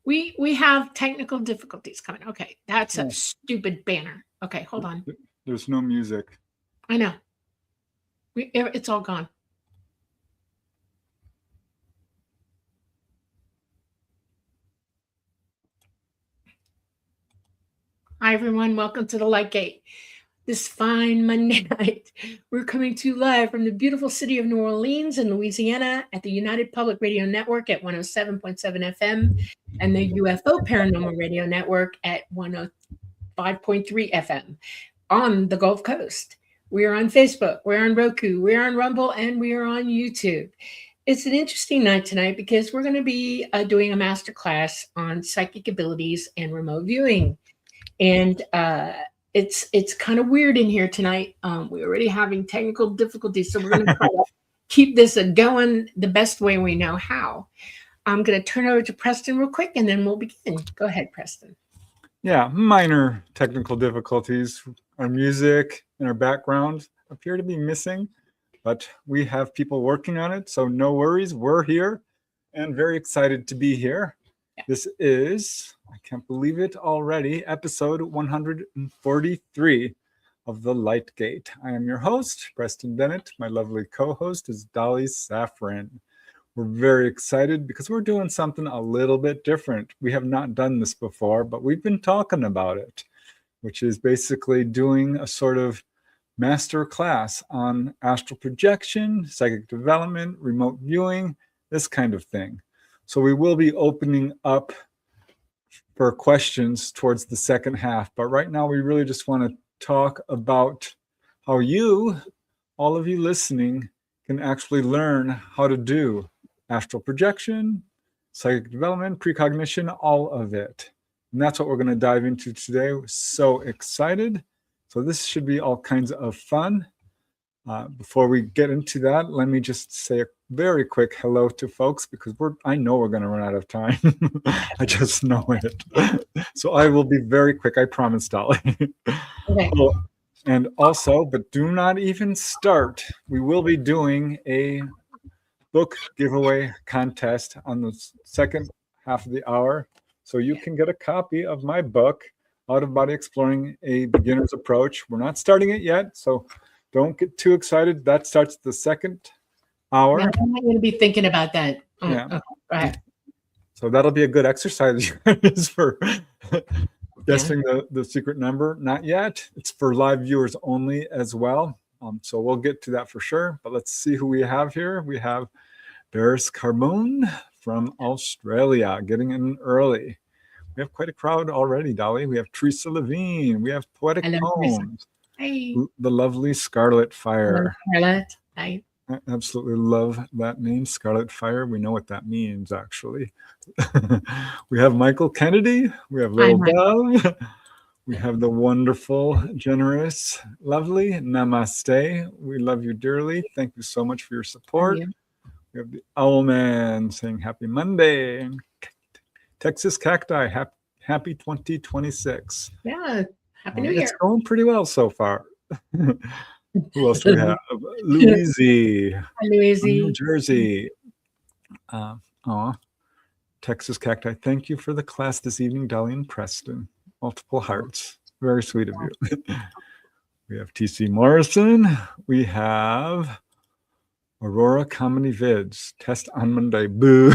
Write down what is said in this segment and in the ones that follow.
We have technical difficulties coming. Okay, that's a Oh, stupid banner. Okay, hold on. there's no music. I know. It's all gone. Hi, everyone. Welcome to the Light Gate. This fine Monday night, we're coming to you live from the beautiful city of New Orleans in Louisiana at the United Public Radio Network at 107.7 FM and the UFO Paranormal Radio Network at 105.3 FM on the Gulf Coast. We are on Facebook, we're on Roku, we're on Rumble, and we are on YouTube. It's an interesting night tonight because we're going to be doing a master class on psychic abilities and remote viewing. And it's kind of weird in here tonight. We're already having technical difficulties, so we're going to try to keep this going the best way we know how. I'm going to turn over to Preston real quick, and then we'll begin. Go ahead, Preston. Yeah, minor technical difficulties. Our music and our background appear to be missing, but we have people working on it, so no worries. We're here and very excited to be here. Yeah. This is, I can't believe it already, episode 143 of The Light Gate. I am your host, Preston Dennett. My lovely co-host is Dolly Safran. We're very excited because we're doing something a little bit different. We have not done this before, but we've been talking about it, which is basically doing a sort of master class on astral projection, psychic development, remote viewing, this kind of thing. So we will be opening up for questions towards the second half. But right now, we really just want to talk about how you, all of you listening, can actually learn how to do astral projection, psychic development, precognition, all of it. And that's what we're going to dive into today. We're so excited. So this should be all kinds of fun. Before we get into that, let me just say a very quick hello to folks because I know we're going to run out of time. I just know it. So I will be very quick. I promise, Dolly. Okay. And also, but do not even start. We will be doing a book giveaway contest on the second half of the hour. So you can get a copy of my book, Out of Body Exploring, A Beginner's Approach. We're not starting it yet, so don't get too excited. That starts the second hour. Yeah, I'm going to be thinking about that. Yeah. Okay. Right. So that'll be a good exercise for guessing the secret number. Not yet. It's for live viewers only as well. So we'll get to that for sure. But let's see who we have here. We have Barris Carbone from Australia getting in early. We have quite a crowd already, Dolly. We have Teresa Levine. We have Poetic Poems. Hey. The lovely Scarlet Fire. Scarlet. Hi. I absolutely love that name, Scarlet Fire. We know what that means, actually. We have Michael Kennedy. We have Little Dove. We have the wonderful, generous, lovely Namaste. We love you dearly. Thank you so much for your support. We have the Owl Man saying Happy Monday. And Texas Cacti, happy 2026. Yeah, Happy New Year. It's going pretty well so far. Who else do we have? Louise. Hi, Louise. New Jersey. Texas Cacti. Thank you for the class this evening, Dolly and Preston. Multiple hearts. Very sweet of you. We have TC Morrison. We have Aurora Comedy Vids. Test on Monday. Boo.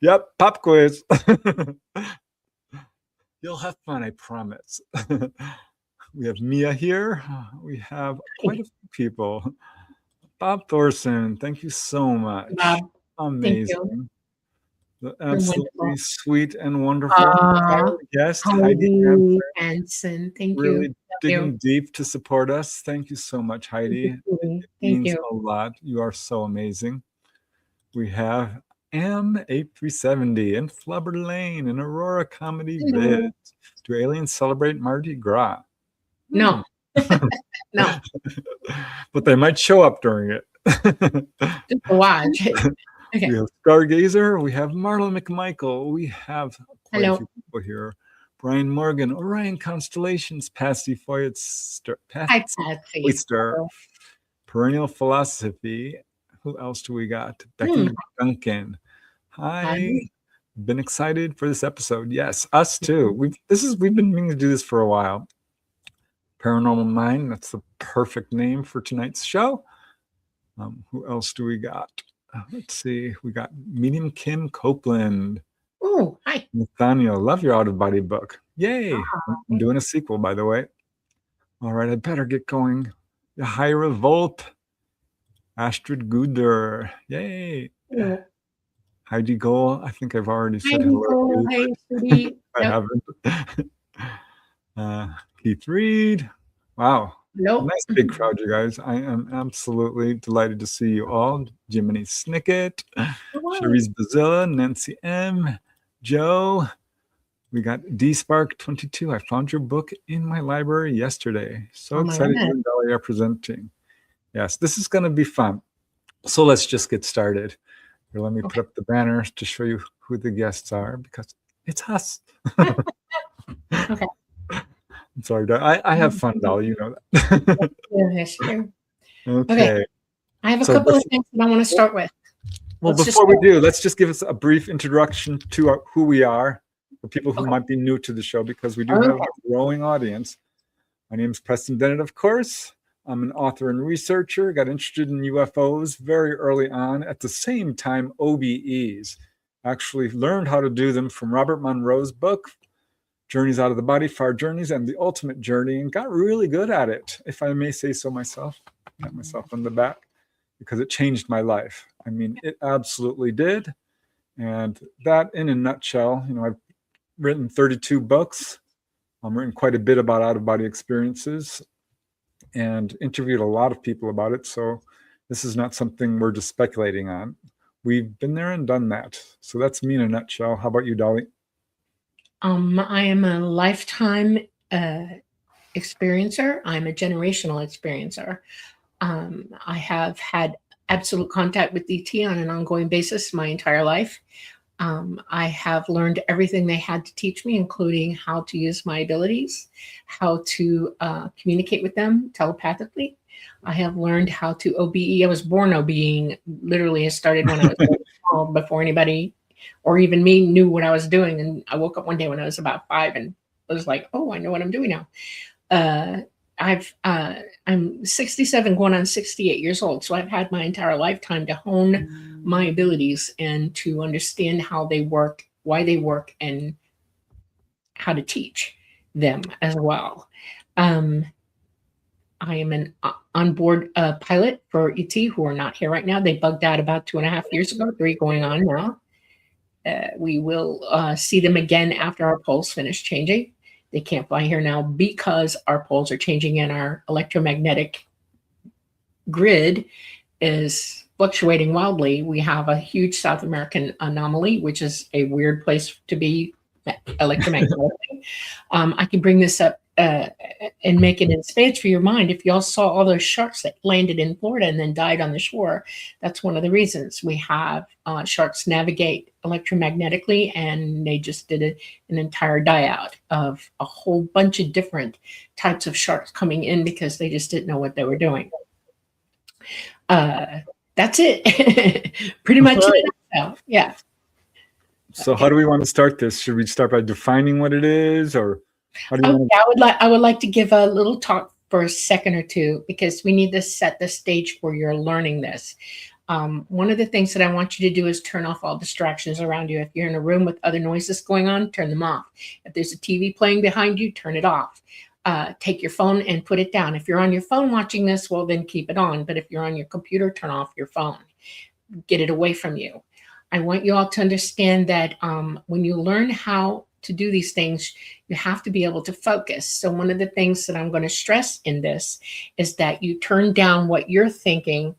Yep, pop quiz. You'll have fun, I promise. We have Mia here. We have quite a few people. Bob Thorson, thank you so much. Bob, amazing. Absolutely sweet and wonderful guest, Heidi Hansen. Thank you. Really digging deep to support us. Thank you so much, Heidi. It means a lot. You are so amazing. We have M8370 in Flubber Lane in Aurora Comedy Vids. Do aliens celebrate Mardi Gras? No. No. But they might show up during it. Just watch. Okay. We have Stargazer. We have Marlon McMichael. We have quite a few people here. Brian Morgan, Orion Constellations, Patsy Foyster, Perennial Philosophy. Who else do we got? Becky Duncan. Hi. Been excited for this episode. Yes, us too. We've been meaning to do this for a while. Paranormal Mind, that's the perfect name for tonight's show. Who else do we got? Let's see. We got Medium Kim Copeland. Oh, hi. Nathaniel, love your out-of-body book. Yay. I'm doing a sequel, by the way. All right, I better get going. Yahira Volpe. Astrid Guder. Yay. Yeah. Heidi Goal. I think I've already said Hi, hello. Nicole. Hi, sweetie. I haven't. Keith Reed. Wow. Nope. Nice big crowd, you guys. I am absolutely delighted to see you all. Jiminy Snicket, Cherise Bazilla, Nancy M, Joe. We got D-Spark22. I found your book in my library yesterday. So excited you and Dolly are presenting. Yes, this is going to be fun. So let's just get started. Here, let me put up the banner to show you who the guests are because it's us. Okay. I'm sorry, I have fun, Dolly. You know that. Yeah, sure. Okay. I have a couple of things that I want to start with. Well, before we do, let's just give us a brief introduction to who we are for people who might be new to the show, because we do have a growing audience. My name is Preston Dennett, of course. I'm an author and researcher. Got interested in UFOs very early on. At the same time, OBEs. Actually learned how to do them from Robert Monroe's book, Journeys Out of the Body, Far Journeys, and The Ultimate Journey, and got really good at it, if I may say so myself. Pat myself on the back, because it changed my life. I mean, it absolutely did. And that, in a nutshell, I've written 32 books. I've written quite a bit about out-of-body experiences and interviewed a lot of people about it. So this is not something we're just speculating on. We've been there and done that. So that's me in a nutshell. How about you, Dolly? I am a lifetime experiencer. I'm a generational experiencer. I have had absolute contact with ET on an ongoing basis my entire life. I have learned everything they had to teach me, including how to use my abilities, how to communicate with them telepathically. I have learned how to OBE. I was born OBEing. Literally, I started when I was small, before anybody or even me knew what I was doing. And I woke up one day when I was about 5 and I was like, oh, I know what I'm doing now. I'm 67 going on 68 years old. So I've had my entire lifetime to hone my abilities and to understand how they work, why they work, and how to teach them as well. I am an onboard pilot for ET who are not here right now. They bugged out about 2.5 years ago, 3 going on now. We will see them again after our poles finish changing. They can't fly here now because our poles are changing and our electromagnetic grid is fluctuating wildly. We have a huge South American anomaly, which is a weird place to be electromagnetically. I can bring this up and make it in spades for your mind. If y'all saw all those sharks that landed in Florida and then died on the shore, that's one of the reasons. We have sharks navigate electromagnetically, and they just did an entire die out of a whole bunch of different types of sharks coming in because they just didn't know what they were doing. That's it. Pretty much it. Yeah. So how do we want to start this? Should we start by defining what it is, or how do you want to... I would like to give a little talk for a second or two, because we need to set the stage for your learning this. One of the things that I want you to do is turn off all distractions around you. If you're in a room with other noises going on, turn them off. If there's a TV playing behind you, turn it off. Take your phone and put it down. If you're on your phone watching this, well, then keep it on. But if you're on your computer, turn off your phone. Get it away from you. I want you all to understand that when you learn how to do these things, you have to be able to focus. So one of the things that I'm going to stress in this is that you turn down what you're thinking,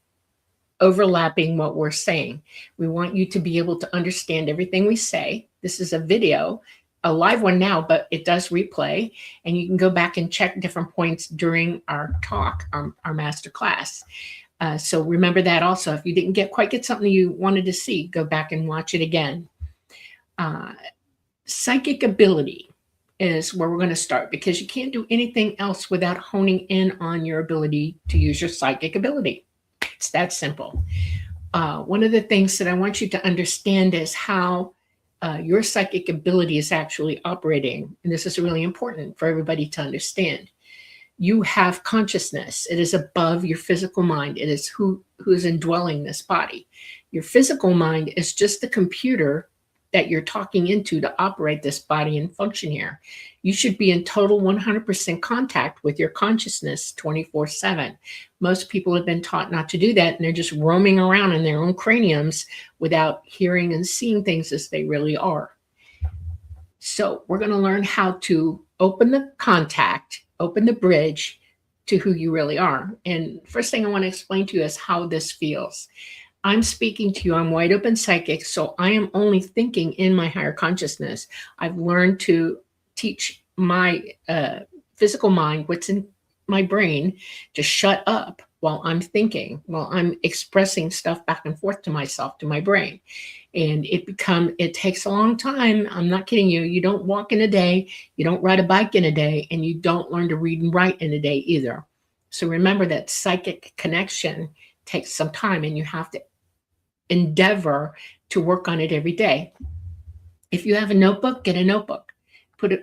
overlapping what we're saying. We want you to be able to understand everything we say. This is a video, a live one now, but it does replay, and you can go back and check different points during our talk, our master class. So remember that also. If you didn't quite get something you wanted to see, go back and watch it again. Psychic ability is where we're going to start, because you can't do anything else without honing in on your ability to use your psychic ability. It's that simple. One of the things that I want you to understand is how your psychic ability is actually operating, and this is really important for everybody to understand. You have consciousness. It is above your physical mind. It is who is indwelling this body. Your physical mind is just the computer that you're talking into to operate this body and function here. You should be in total 100% contact with your consciousness 24/7. Most people have been taught not to do that, and they're just roaming around in their own craniums without hearing and seeing things as they really are. So we're going to learn how to open the contact, open the bridge to who you really are. And first thing I want to explain to you is how this feels. I'm speaking to you, I'm wide open psychic, so I am only thinking in my higher consciousness. I've learned to teach my physical mind, what's in my brain, to shut up while I'm thinking, while I'm expressing stuff back and forth to myself, to my brain. And it takes a long time. I'm not kidding you. You don't walk in a day, you don't ride a bike in a day, and you don't learn to read and write in a day either. So remember that psychic connection takes some time, and you have to endeavor to work on it every day. If you have a notebook, get a notebook.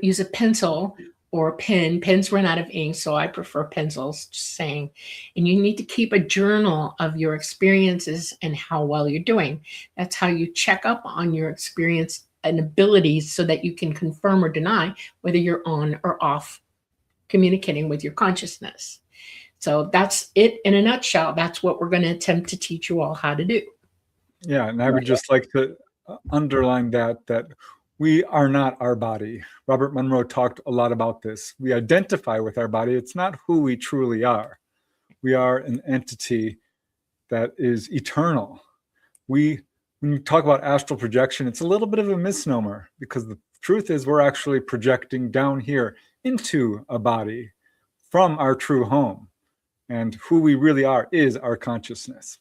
Use a pencil or a pen. Pens run out of ink, so I prefer pencils, just saying. And you need to keep a journal of your experiences and how well you're doing. That's how you check up on your experience and abilities so that you can confirm or deny whether you're on or off communicating with your consciousness. So that's it in a nutshell. That's what we're going to attempt to teach you all how to do. Yeah, and I would just like to underline that we are not our body. Robert Monroe talked a lot about this. We identify with our body. It's not who we truly are. We are an entity that is eternal. When you talk about astral projection, it's a little bit of a misnomer, because the truth is we're actually projecting down here into a body from our true home. And who we really are is our consciousness.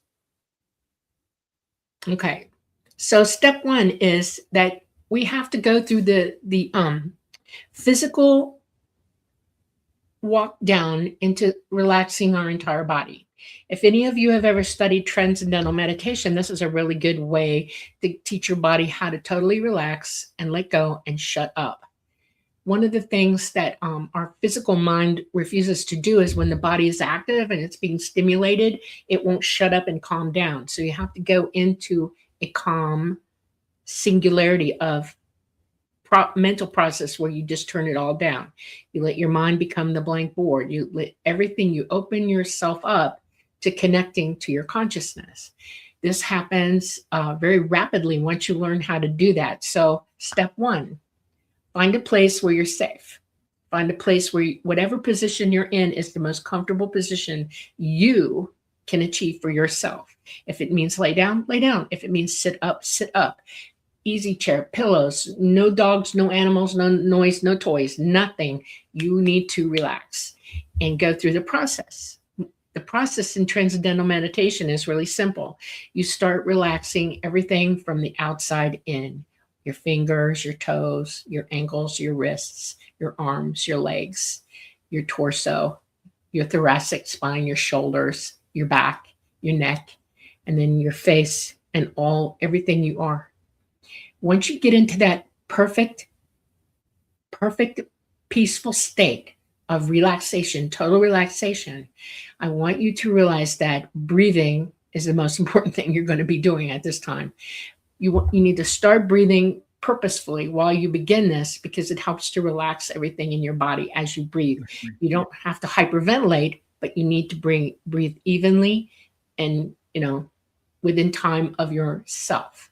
Okay, so step one is that we have to go through the physical walk down into relaxing our entire body. If any of you have ever studied transcendental meditation, this is a really good way to teach your body how to totally relax and let go and shut up. One of the things that our physical mind refuses to do is when the body is active and it's being stimulated, it won't shut up and calm down. So you have to go into a calm singularity of mental process where you just turn it all down. You let your mind become the blank board. You let everything, you open yourself up to connecting to your consciousness. This happens very rapidly once you learn how to do that. So step one, find a place where you're safe. Find a place where whatever position you're in is the most comfortable position you can achieve for yourself. If it means lay down, lay down. If it means sit up, sit up. Easy chair, pillows, no dogs, no animals, no noise, no toys, nothing. You need to relax and go through the process. The process in transcendental meditation is really simple. You start relaxing everything from the outside in. Your fingers, your toes, your ankles, your wrists, your arms, your legs, your torso, your thoracic spine, your shoulders, your back, your neck, and then your face and everything you are. Once you get into that perfect, peaceful state of relaxation, total relaxation, I want you to realize that breathing is the most important thing you're going to be doing at this time. You need to start breathing purposefully while you begin this, because it helps to relax everything in your body as you breathe. You don't have to hyperventilate, but you need to breathe evenly and, within time of yourself.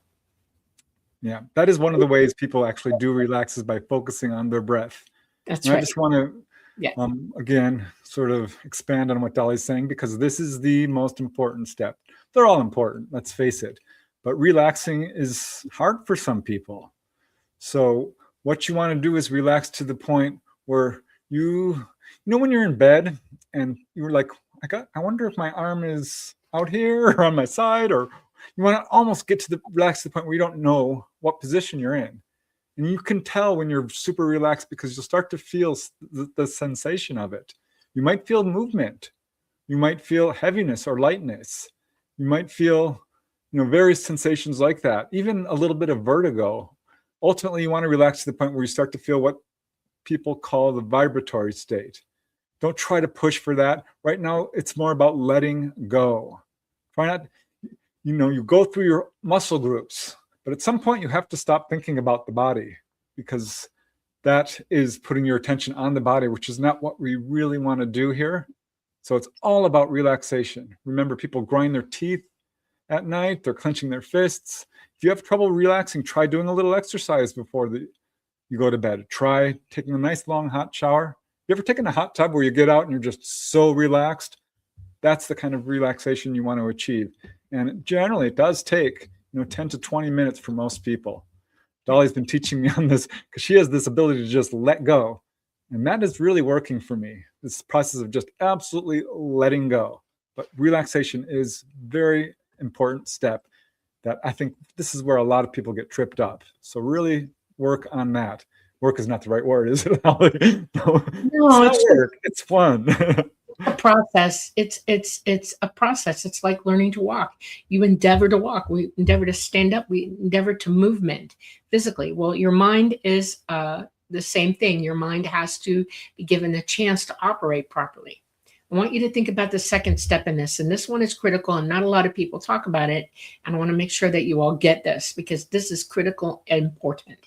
Yeah, that is one of the ways people actually do relax, is by focusing on their breath. That's and right. I just want to, again, sort of expand on what Dolly's saying, because this is the most important step. They're all important, let's face it. But relaxing is hard for some people. So what you want to do is relax to the point where when you're in bed and you're like, I wonder if my arm is out here or on my side, or you want to almost relax to the point where you don't know what position you're in. And you can tell when you're super relaxed, because you'll start to feel the sensation of it. You might feel movement. You might feel heaviness or lightness. You might feel, various sensations like that, even a little bit of vertigo. Ultimately, you want to relax to the point where you start to feel what people call the vibratory state. Don't try to push for that. Right now, it's more about letting go. Try not, you go through your muscle groups, but at some point you have to stop thinking about the body, because that is putting your attention on the body, which is not what we really want to do here. So it's all about relaxation. Remember, people grind their teeth at night, they're clenching their fists. If you have trouble relaxing, try doing a little exercise before you go to bed. Try taking a nice long hot shower. You ever taken a hot tub where you get out and you're just so relaxed? That's the kind of relaxation you want to achieve. And generally it does take 10 to 20 minutes for most people. Dolly's been teaching me on this because she has this ability to just let go. And that is really working for me. This process of just absolutely letting go. But relaxation is very important step that I think this is where a lot of people get tripped up. So really work on that. Work is not the right word, is it? No, it's not work. It's fun. A process. It's a process. It's like learning to walk. You endeavor to walk. We endeavor to stand up. We endeavor to movement physically. Well, your mind is the same thing. Your mind has to be given a chance to operate properly. I want you to think about the second step in this, and this one is critical, and not a lot of people talk about it. And I want to make sure that you all get this, because this is critical and important.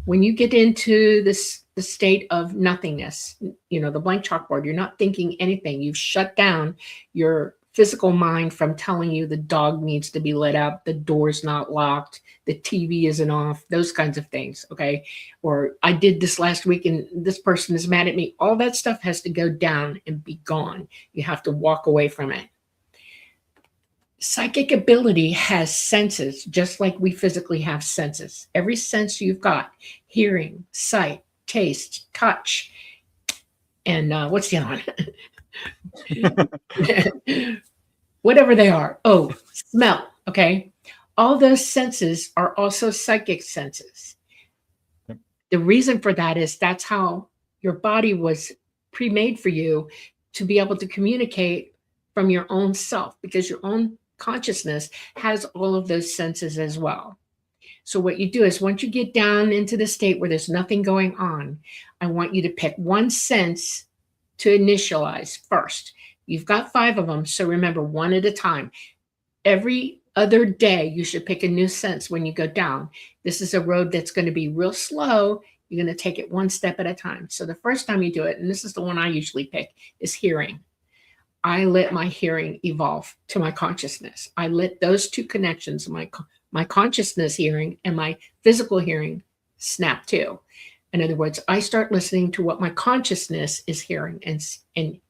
When you get into the state of nothingness, the blank chalkboard, you're not thinking anything. You've shut down your physical mind from telling you the dog needs to be let out, the door's not locked, the TV isn't off, those kinds of things, okay? Or I did this last week and this person is mad at me. All that stuff has to go down and be gone. You have to walk away from it. Psychic ability has senses, just like we physically have senses. Every sense you've got, hearing, sight, taste, touch, and what's the other one? Whatever they are. Oh, smell, okay? All those senses are also psychic senses. The reason for that is that's how your body was pre-made for you, to be able to communicate from your own self, because your own consciousness has all of those senses as well. So what you do is, once you get down into the state where there's nothing going on, I want you to pick one sense to initialize first. You've got 5 of them, so remember, one at a time. Every other day, you should pick a new sense when you go down. This is a road that's going to be real slow. You're going to take it one step at a time. So the first time you do it, and this is the one I usually pick, is hearing. I let my hearing evolve to my consciousness. I let those two connections, my consciousness hearing and my physical hearing, snap too. In other words, I start listening to what my consciousness is hearing, and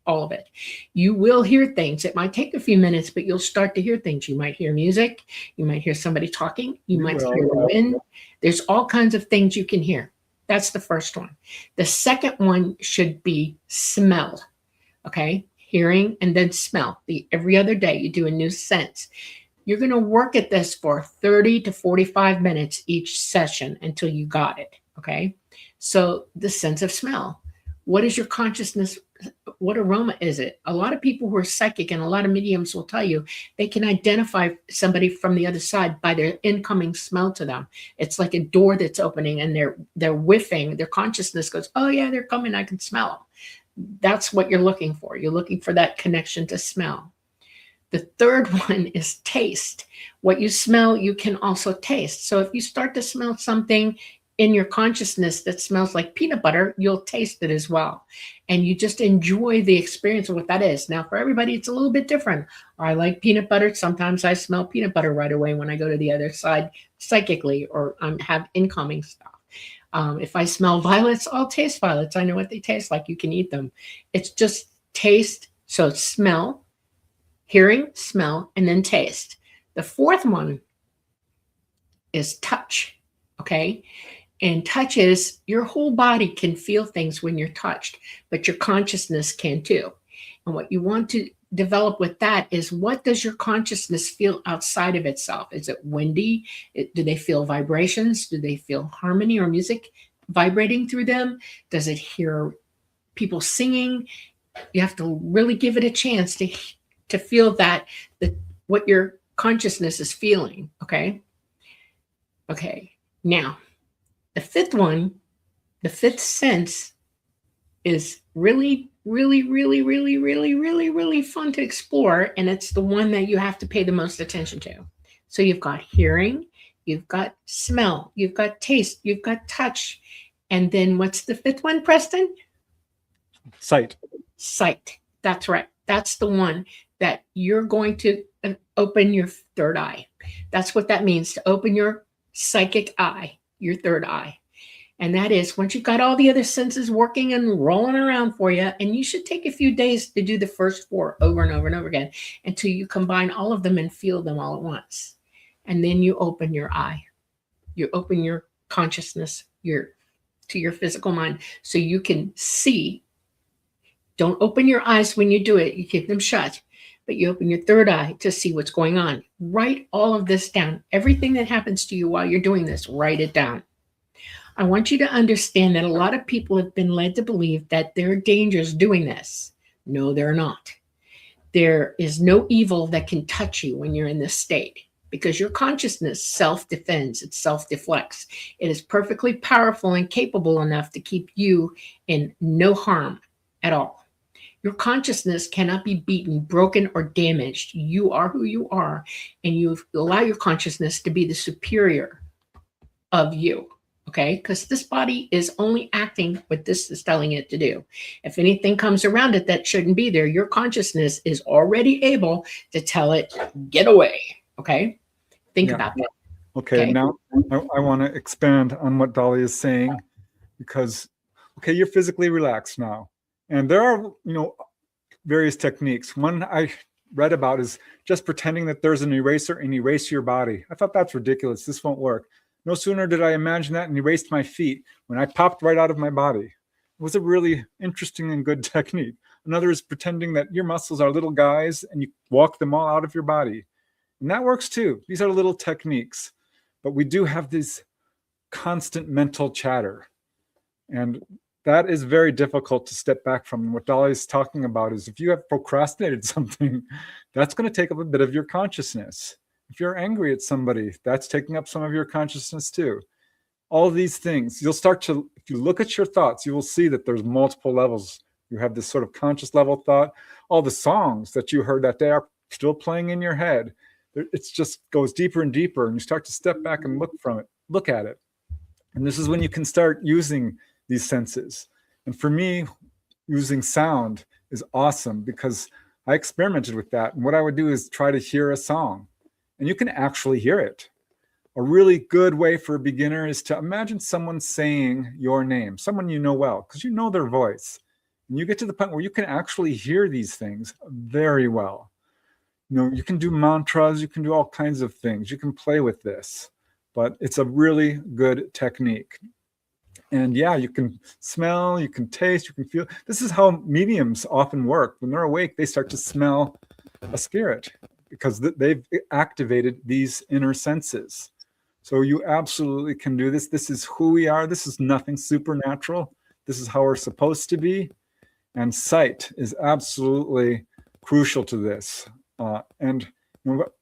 all of it. You will hear things. It might take a few minutes, but you'll start to hear things. You might hear music. You might hear somebody talking. You might hear the wind. There's all kinds of things you can hear. That's the first one. The second one should be smell. Okay? Hearing and then smell. Every other day you do a new sense. You're going to work at this for 30 to 45 minutes each session until you got it. Okay? So the sense of smell. What is your consciousness? What aroma is it? A lot of people who are psychic and a lot of mediums will tell you they can identify somebody from the other side by their incoming smell to them. It's like a door that's opening and they're whiffing. Their consciousness goes, oh yeah, they're coming. I can smell them. That's what you're looking for. You're looking for that connection to smell. The third one is taste. What you smell, you can also taste. So if you start to smell something in your consciousness that smells like peanut butter, you'll taste it as well. And you just enjoy the experience of what that is. Now, for everybody, it's a little bit different. I like peanut butter. Sometimes I smell peanut butter right away when I go to the other side psychically, or have incoming stuff. If I smell violets, I'll taste violets. I know what they taste like. You can eat them. It's just taste. So smell, hearing, smell, and then taste. The fourth one is touch. Okay? And touch is your whole body can feel things when you're touched, but your consciousness can too. And what you want to develop with that is, what does your consciousness feel outside of itself? Is it windy? Do they feel vibrations? Do they feel harmony or music vibrating through them? Does it hear people singing? You have to really give it a chance to feel that what your consciousness is feeling. Okay. Now, the fifth one, the fifth sense is really, really, really, really, really, really, really fun to explore. And it's the one that you have to pay the most attention to. So you've got hearing, you've got smell, you've got taste, you've got touch. And then what's the fifth one, Preston? Sight. Sight. That's right. That's the one that you're going to open your third eye. That's what that means, to open your psychic eye, your third eye. And that is once you've got all the other senses working and rolling around for you, and you should take a few days to do the first four over and over and over again until you combine all of them and feel them all at once. And then you open your eye. You open your consciousness, to your physical mind, so you can see. Don't open your eyes when you do it. You keep them shut. But you open your third eye to see what's going on. Write all of this down. Everything that happens to you while you're doing this, write it down. I want you to understand that a lot of people have been led to believe that there are dangers doing this. No, there are not. There is no evil that can touch you when you're in this state, because your consciousness self-defends, it self-deflects. It is perfectly powerful and capable enough to keep you in no harm at all. Your consciousness cannot be beaten, broken, or damaged. You are who you are, and you allow your consciousness to be the superior of you, okay? Because this body is only acting what this is telling it to do. If anything comes around it that shouldn't be there, your consciousness is already able to tell it, get away, okay? Think about that. Okay, now I want to expand on what Dolly is saying, because, okay, you're physically relaxed now. And there are, various techniques. One I read about is just pretending that there's an eraser and erase your body. I thought that's ridiculous. This won't work. No sooner did I imagine that and erased my feet when I popped right out of my body. It was a really interesting and good technique. Another is pretending that your muscles are little guys and you walk them all out of your body. And that works too. These are little techniques. But we do have this constant mental chatter. And that is very difficult to step back from. And what Dolly is talking about is if you have procrastinated something, that's going to take up a bit of your consciousness. If you're angry at somebody, that's taking up some of your consciousness too. All of these things, you'll start to, if you look at your thoughts, you will see that there's multiple levels. You have this sort of conscious level thought. All the songs that you heard that day are still playing in your head. It just goes deeper and deeper, and you start to step back and look at it. And this is when you can start using these senses. And for me, using sound is awesome because I experimented with that. And what I would do is try to hear a song, and you can actually hear it. A really good way for a beginner is to imagine someone saying your name, someone you know well, because you know their voice. And you get to the point where you can actually hear these things very well. You can do mantras, you can do all kinds of things. You can play with this, but it's a really good technique. And yeah, you can smell, you can taste, you can feel. This is how mediums often work. When they're awake, they start to smell a spirit because they've activated these inner senses. So you absolutely can do this. This is who we are. This is nothing supernatural. This is how we're supposed to be. And sight is absolutely crucial to this. And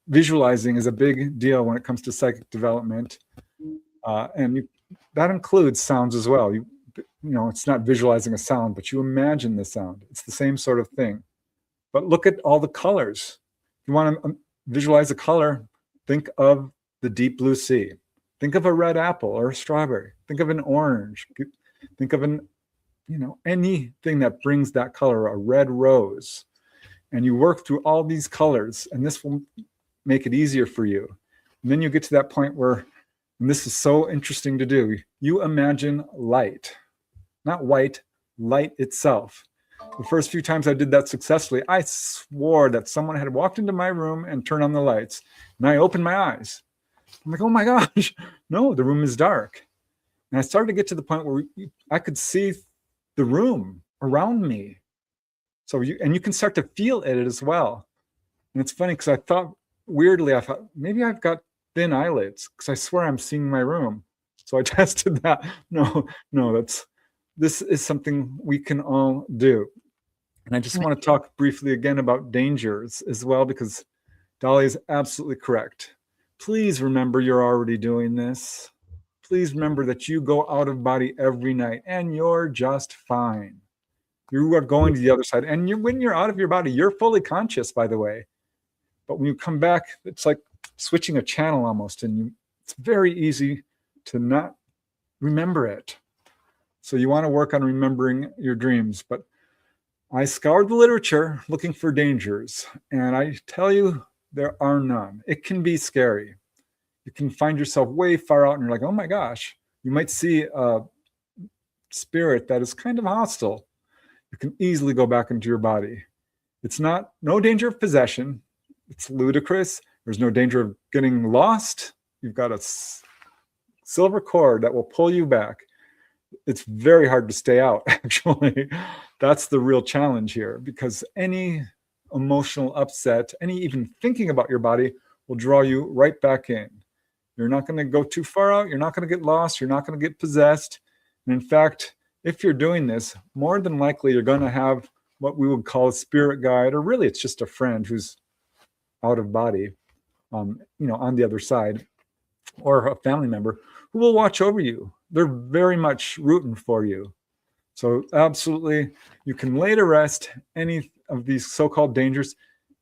visualizing is a big deal when it comes to psychic development. That includes sounds as well. It's not visualizing a sound, but you imagine the sound. It's the same sort of thing. But look at all the colors. If you want to visualize a color, think of the deep blue sea. Think of a red apple or a strawberry. Think of an orange. Think of anything that brings that color, a red rose. And you work through all these colors, and this will make it easier for you. And then you get to that point where, and this is so interesting to do, you imagine light, not white, light itself. The first few times I did that successfully, I swore that someone had walked into my room and turned on the lights. And I opened my eyes. I'm like, oh my gosh, no, the room is dark. And I started to get to the point where I could see the room around me. So you can start to feel it as well. And it's funny because I thought maybe I've got thin eyelids because I swear I'm seeing my room. So I tested that. No, this is something we can all do. And I just want to talk briefly again about dangers as well, because Dolly is absolutely correct. Please remember you're already doing this. please remember that you go out of body every night and you're just fine. You are going to the other side. And when you're out of your body, you're fully conscious, by the way. But when you come back, it's like switching a channel almost. And it's very easy to not remember it. So you want to work on remembering your dreams. But I scoured the literature looking for dangers. And I tell you, there are none. It can be scary. You can find yourself way far out and you're like, oh my gosh. You might see a spirit that is kind of hostile. You can easily go back into your body. It's no danger of possession. It's ludicrous. There's no danger of getting lost. You've got a silver cord that will pull you back. It's very hard to stay out, actually. That's the real challenge here, because any emotional upset, any even thinking about your body will draw you right back in. You're not going to go too far out. You're not going to get lost. You're not going to get possessed. And in fact, if you're doing this, more than likely, you're going to have what we would call a spirit guide, or really it's just a friend who's out of body, on the other side, or a family member who will watch over you. They're very much rooting for you. So absolutely, you can lay to rest any of these so-called dangers.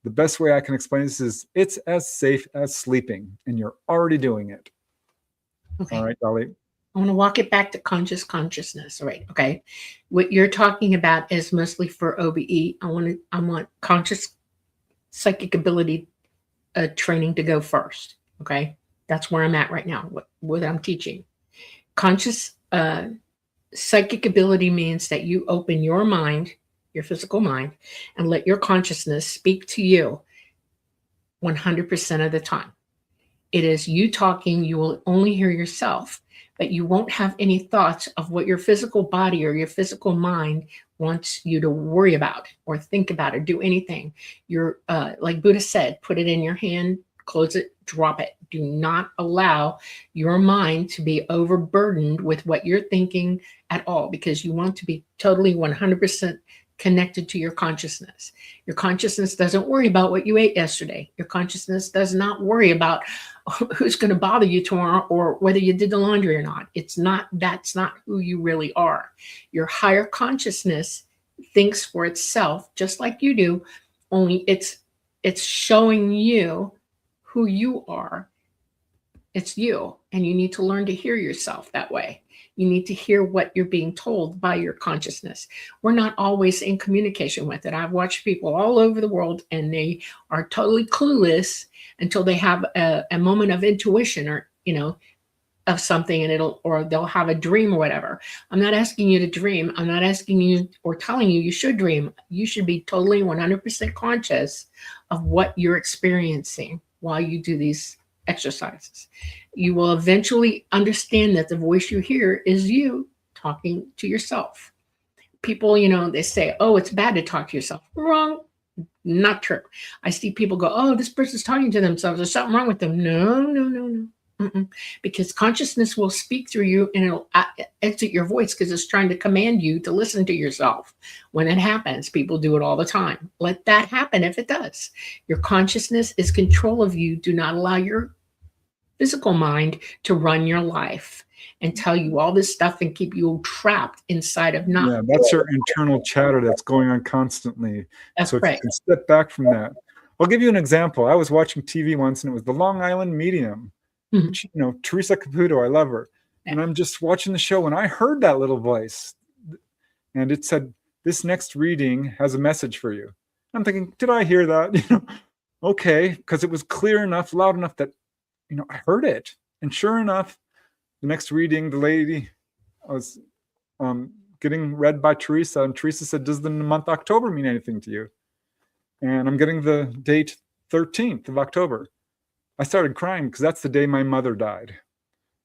The best way I can explain this is it's as safe as sleeping, and you're already doing it. Okay. All right, Dolly. I want to walk it back to consciousness. All right. Okay. What you're talking about is mostly for OBE. I want conscious psychic ability training to go first. Okay. That's where I'm at right now. What I'm teaching. Conscious psychic ability means that you open your mind, your physical mind, and let your consciousness speak to you 100% of the time. It is you talking. You will only hear yourself, but you won't have any thoughts of what your physical body or your physical mind wants you to worry about or think about or do anything. You're, like Buddha said, put it in your hand, close it, drop it. Do not allow your mind to be overburdened with what you're thinking at all, because you want to be totally 100% connected to your consciousness. Your consciousness doesn't worry about what you ate yesterday. Your consciousness does not worry about who's going to bother you tomorrow or whether you did the laundry or not. That's not who you really are. Your higher consciousness thinks for itself, just like you do, only it's showing you who you are. It's you, and you need to learn to hear yourself that way. You need to hear what you're being told by your consciousness. We're not always in communication with it. I've watched people all over the world, and they are totally clueless until they have a moment of intuition, or of something, and they'll have a dream or whatever. I'm not asking you to dream. I'm not asking you or telling you should dream. You should be totally 100% conscious of what you're experiencing while you do these exercises. You will eventually understand that the voice you hear is you talking to yourself. People, they say, oh, it's bad to talk to yourself. Wrong. Not true. I see people go, oh, this person's talking to themselves. There's something wrong with them. No. Because consciousness will speak through you, and it'll exit your voice because it's trying to command you to listen to yourself. When it happens, people do it all the time. Let that happen if it does. Your consciousness is control of you. Do not allow your physical mind to run your life and tell you all this stuff and keep you trapped inside of not. Yeah, that's your internal chatter that's going on constantly. That's so if right. you can step back from that. I'll give you an example. I was watching TV once, and it was the Long Island Medium. Which, Teresa Caputo, I love her. Yeah. And I'm just watching the show, and I heard that little voice, and it said, this next reading has a message for you. I'm thinking, did I hear that? Okay, because it was clear enough, loud enough that, I heard it. And sure enough, the next reading, the lady was getting read by Teresa, and Teresa said, does the month October mean anything to you? And I'm getting the date 13th of October. I started crying because that's the day my mother died.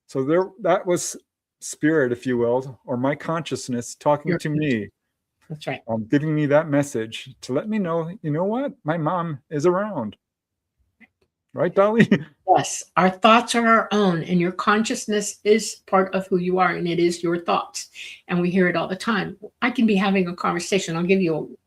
So that was spirit, if you will, or my consciousness talking to me. That's right. Giving me that message to let me know, you know what? My mom is around. Right, Dolly? Yes. Our thoughts are our own, and your consciousness is part of who you are, and it is your thoughts. And we hear it all the time. I can be having a conversation. I'll give you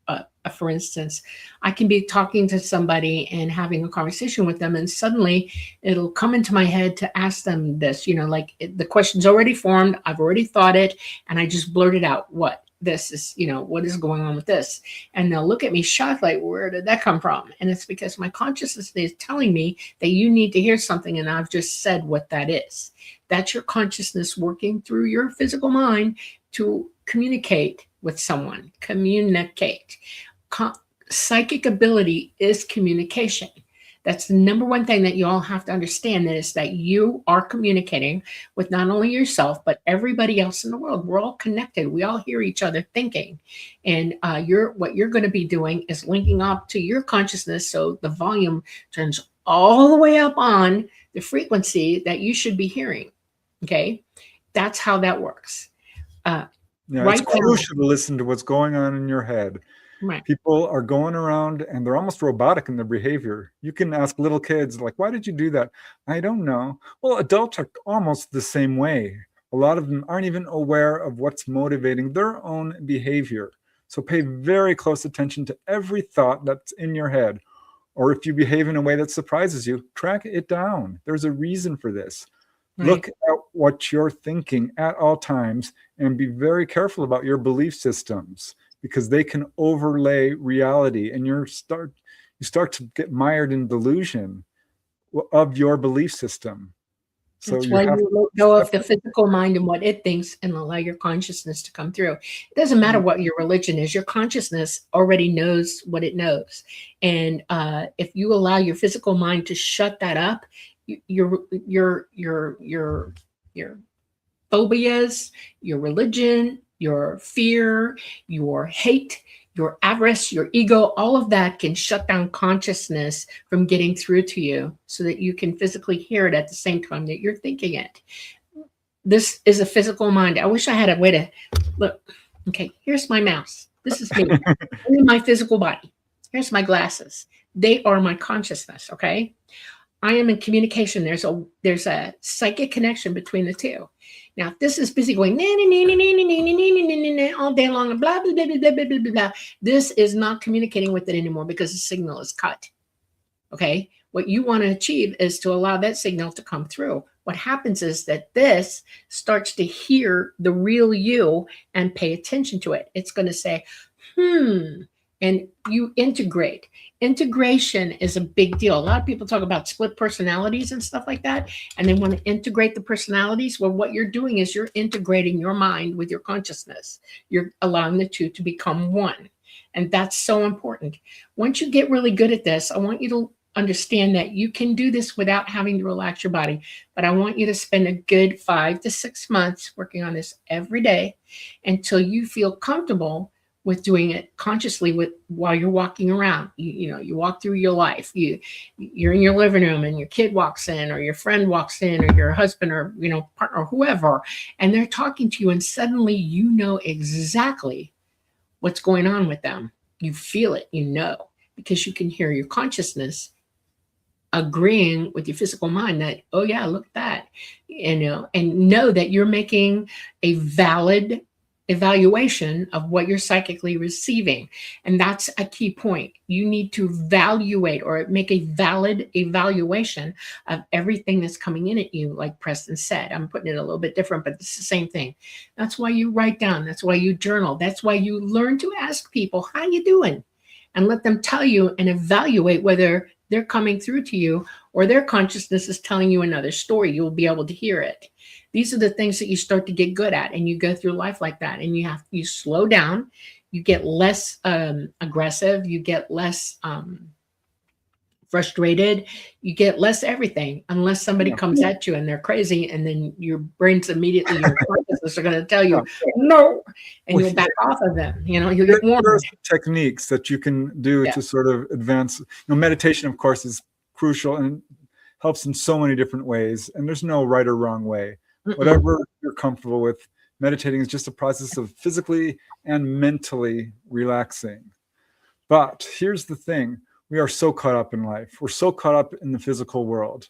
For instance, I can be talking to somebody and having a conversation with them, and suddenly it'll come into my head to ask them this, like the question's already formed, I've already thought it, and I just blurted out what this is, what is going on with this. And they'll look at me shocked, like, where did that come from? And it's because my consciousness is telling me that you need to hear something, and I've just said what that is. That's your consciousness working through your physical mind to communicate with someone. Communicate. Psychic ability is communication. That's the number one thing that you all have to understand, that is that you are communicating with not only yourself, but everybody else in the world. We're all connected. We all hear each other thinking. And what you're going to be doing is linking up to your consciousness, so the volume turns all the way up on the frequency that you should be hearing. Okay? That's how that works. Yeah, it's crucial to listen to what's going on in your head. Right. People are going around and they're almost robotic in their behavior. You can ask little kids, like, why did you do that? I don't know. Well, adults are almost the same way. A lot of them aren't even aware of what's motivating their own behavior. So pay very close attention to every thought that's in your head. Or if you behave in a way that surprises you, track it down. There's a reason for this. Right. Look at what you're thinking at all times and be very careful about your belief systems, because they can overlay reality, and you start to get mired in delusion of your belief system. So that's why you let go of the physical mind and what it thinks, and allow your consciousness to come through. It doesn't matter what your religion is. Your consciousness already knows what it knows. And if you allow your physical mind to shut that up, your phobias, your religion, your fear, your hate, your avarice, your ego, all of that can shut down consciousness from getting through to you, so that you can physically hear it at the same time that you're thinking it. This is a physical mind. I wish I had a way to look. Okay, here's my mouse. This is me. In my physical body. Here's my glasses. They are my consciousness, okay? I am in communication. There's a psychic connection between the two. Now, if this is busy going all day long and blah, blah, blah, blah, blah, blah, blah, blah, this is not communicating with it anymore, because the signal is cut. Okay? What you want to achieve is to allow that signal to come through. What happens is that this starts to hear the real you and pay attention to it. It's going to say, and you integrate. Integration is a big deal. A lot of people talk about split personalities and stuff like that, and they want to integrate the personalities. Well, what you're doing is you're integrating your mind with your consciousness. You're allowing the two to become one. And that's so important. Once you get really good at this, I want you to understand that you can do this without having to relax your body. But I want you to spend a good 5 to 6 months working on this every day until you feel comfortable with doing it consciously while you're walking around. You walk through your life. You're in your living room and your kid walks in, or your friend walks in, or your husband, or partner, or whoever, and they're talking to you, and suddenly you know exactly what's going on with them. You feel it, because you can hear your consciousness agreeing with your physical mind that, oh yeah, look at that, and know that you're making a valid evaluation of what you're psychically receiving. And that's a key point. You need to evaluate, or make a valid evaluation of everything that's coming in at you. Like Preston said, I'm putting it a little bit different, but it's the same thing. That's why you write down. That's why you journal. That's why you learn to ask people, how you doing? And let them tell you and evaluate whether they're coming through to you or their consciousness is telling you another story. You'll be able to hear it. These are the things that you start to get good at, and you go through life like that, and you slow down, you get less aggressive, you get less frustrated, you get less everything, unless somebody comes at you and they're crazy, and then your brain's immediately, your consciousness are going to tell you no, and you'll back off of them. You'll get warned. There are techniques that you can do to sort of advance. Meditation, of course, is crucial and helps in so many different ways, and there's no right or wrong way. Whatever you're comfortable with, meditating is just a process of physically and mentally relaxing. But here's the thing. We are so caught up in life. We're so caught up in the physical world.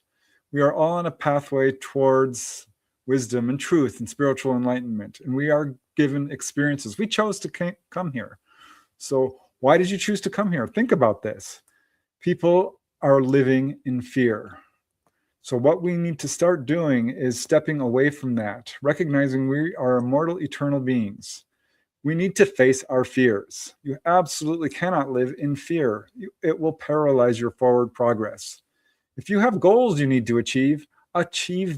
We are all on a pathway towards wisdom and truth and spiritual enlightenment. And we are given experiences. We chose to come here. So Why did you choose to come here? Think about this. People are living in fear. So what we need to start doing is stepping away from that, recognizing we are immortal, eternal beings. We need to face our fears. You absolutely cannot live in fear. It will paralyze your forward progress. If you have goals you need to achieve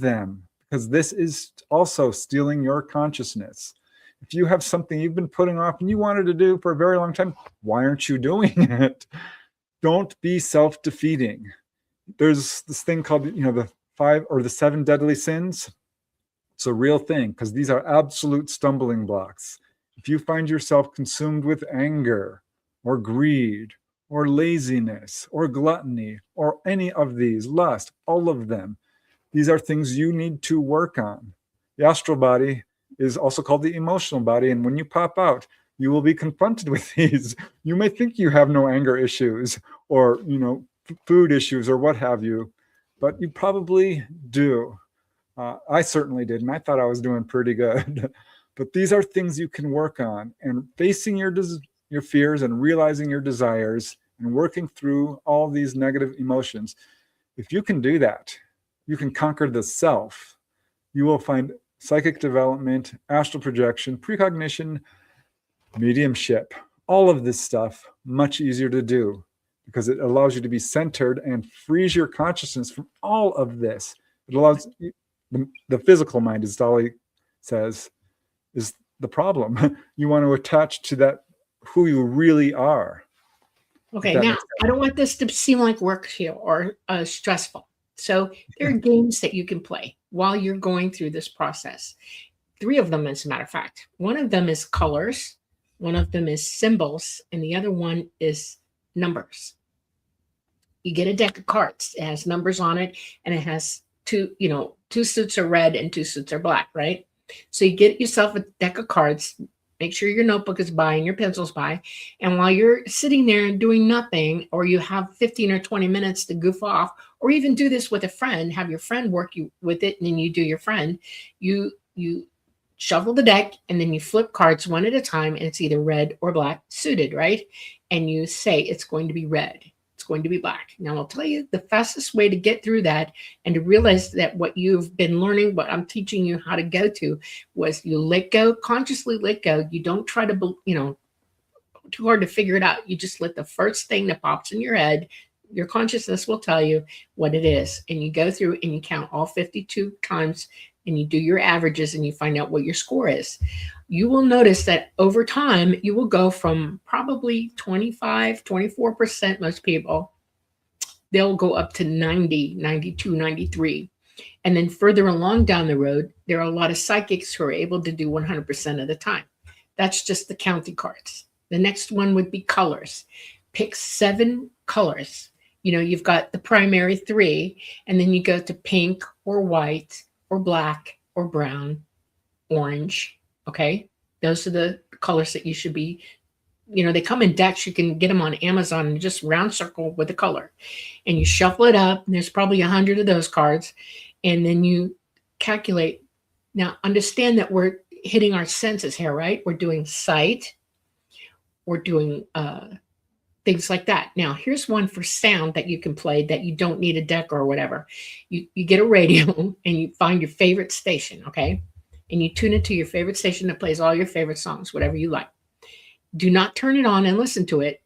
them, because this is also stealing your consciousness. If you have something you've been putting off and you wanted to do for a very long time, why aren't you doing it? Don't be self-defeating. There's this thing called, the 5 or the 7 deadly sins. It's a real thing because these are absolute stumbling blocks. If you find yourself consumed with anger or greed or laziness or gluttony or any of these, lust, all of them, these are things you need to work on. The astral body is also called the emotional body. And when you pop out, you will be confronted with these. You may think you have no anger issues or, food issues or what have you, but you probably do. I certainly did, and I thought I was doing pretty good. But these are things you can work on, and facing your fears and realizing your desires and working through all these negative emotions. If you can do that, you can conquer the self. You will find psychic development, astral projection, precognition, mediumship, all of this stuff much easier to do because it allows you to be centered and frees your consciousness from all of this. It allows you, the physical mind, as Dolly says, is the problem. You want to attach to that who you really are. Okay, now I don't want this to seem like work here or stressful. So there are games that you can play while you're going through this process. 3 of them, as a matter of fact. One of them is colors, one of them is symbols, and the other one is numbers. You get a deck of cards. It has numbers on it, and it has 2 suits are red and 2 suits are black, right? So you get yourself a deck of cards. Make sure your notebook is by and your pencil's by. And while you're sitting there and doing nothing, or you have 15 or 20 minutes to goof off, or even do this with a friend, have your friend work you with it, and then you do your friend, you shuffle the deck, and then you flip cards one at a time, and it's either red or black suited, right? And you say it's going to be red. It's going to be black. Now, I'll tell you the fastest way to get through that and to realize that what you've been learning, what I'm teaching you how to go to, was you let go, consciously let go. You don't try to, too hard to figure it out. You just let the first thing that pops in your head, your consciousness will tell you what it is. And you go through and you count all 52 times and you do your averages and you find out what your score is. You will notice that over time, you will go from probably 25, 24%, most people, they'll go up to 90, 92, 93. And then further along down the road, there are a lot of psychics who are able to do 100% of the time. That's just the counting cards. The next one would be colors. Pick 7 colors. You've got the primary 3, and then you go to pink or white or black or brown, orange. Okay, those are the colors that you should be, they come in decks. You can get them on Amazon and just round circle with the color. And you shuffle it up, and there's probably 100 of those cards. And then you calculate. Now, understand that we're hitting our senses here, right? We're doing sight. We're doing things like that. Now, here's one for sound that you can play that you don't need a deck or whatever. You get a radio and you find your favorite station, okay? And you tune it to your favorite station that plays all your favorite songs, whatever you like. Do not turn it on and listen to it.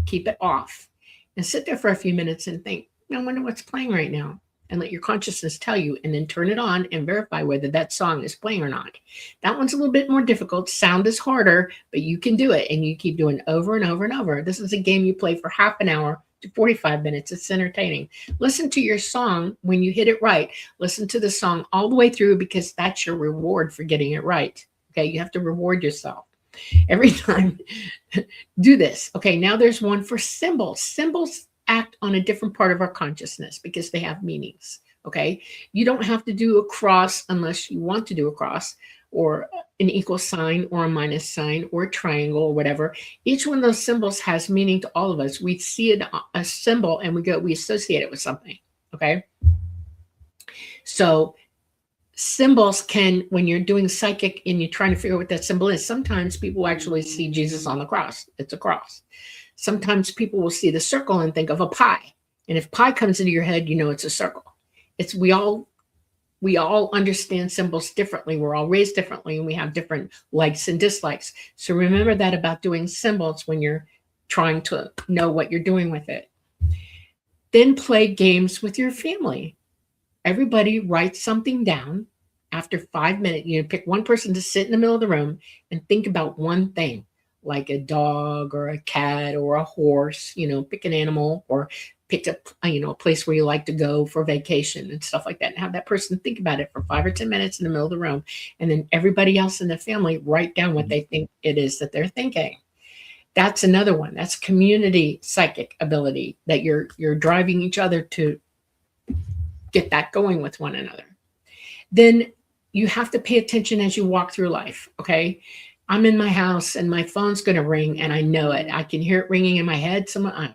Keep it off. And sit there for a few minutes and think, I wonder what's playing right now. And let your consciousness tell you, and then turn it on and verify whether that song is playing or not. That one's a little bit more difficult. Sound is harder, but you can do it. And you keep doing it over and over and over. This is a game you play for half an hour to 45 minutes. It's entertaining. Listen to your song when you hit it right. Listen to the song all the way through, because that's your reward for getting it right. Okay, you have to reward yourself every time. Do this. Okay, now there's one for symbols. Symbols act on a different part of our consciousness because they have meanings. Okay, you don't have to do a cross unless you want to do a cross, or an equal sign, or a minus sign, or a triangle, or whatever. Each one of those symbols has meaning to all of us. We see it, a symbol, and we associate it with something. Okay, so Symbols can, when you're doing psychic and you're trying to figure out what that symbol is, sometimes people actually see Jesus on the cross. It's a cross. Sometimes people will see the circle and think of a pie. And if pie comes into your head, you know it's a circle. It's we all understand symbols differently. We're all raised differently, and we have different likes and dislikes. So remember that about doing symbols when you're trying to know what you're doing with it. Then play games with your family. Everybody write something down. After 5 minutes, pick one person to sit in the middle of the room and think about one thing, like a dog or a cat or a horse. Pick an animal, or pick a place where you like to go for vacation and stuff like that, and have that person think about it for 5 or 10 minutes in the middle of the room. And then everybody else in the family write down what they think it is that they're thinking. That's another one. That's community psychic ability, that you're driving each other to get that going with one another. Then you have to pay attention as you walk through life. Okay. I'm in my house and my phone's going to ring, and I know it. I can hear it ringing in my head.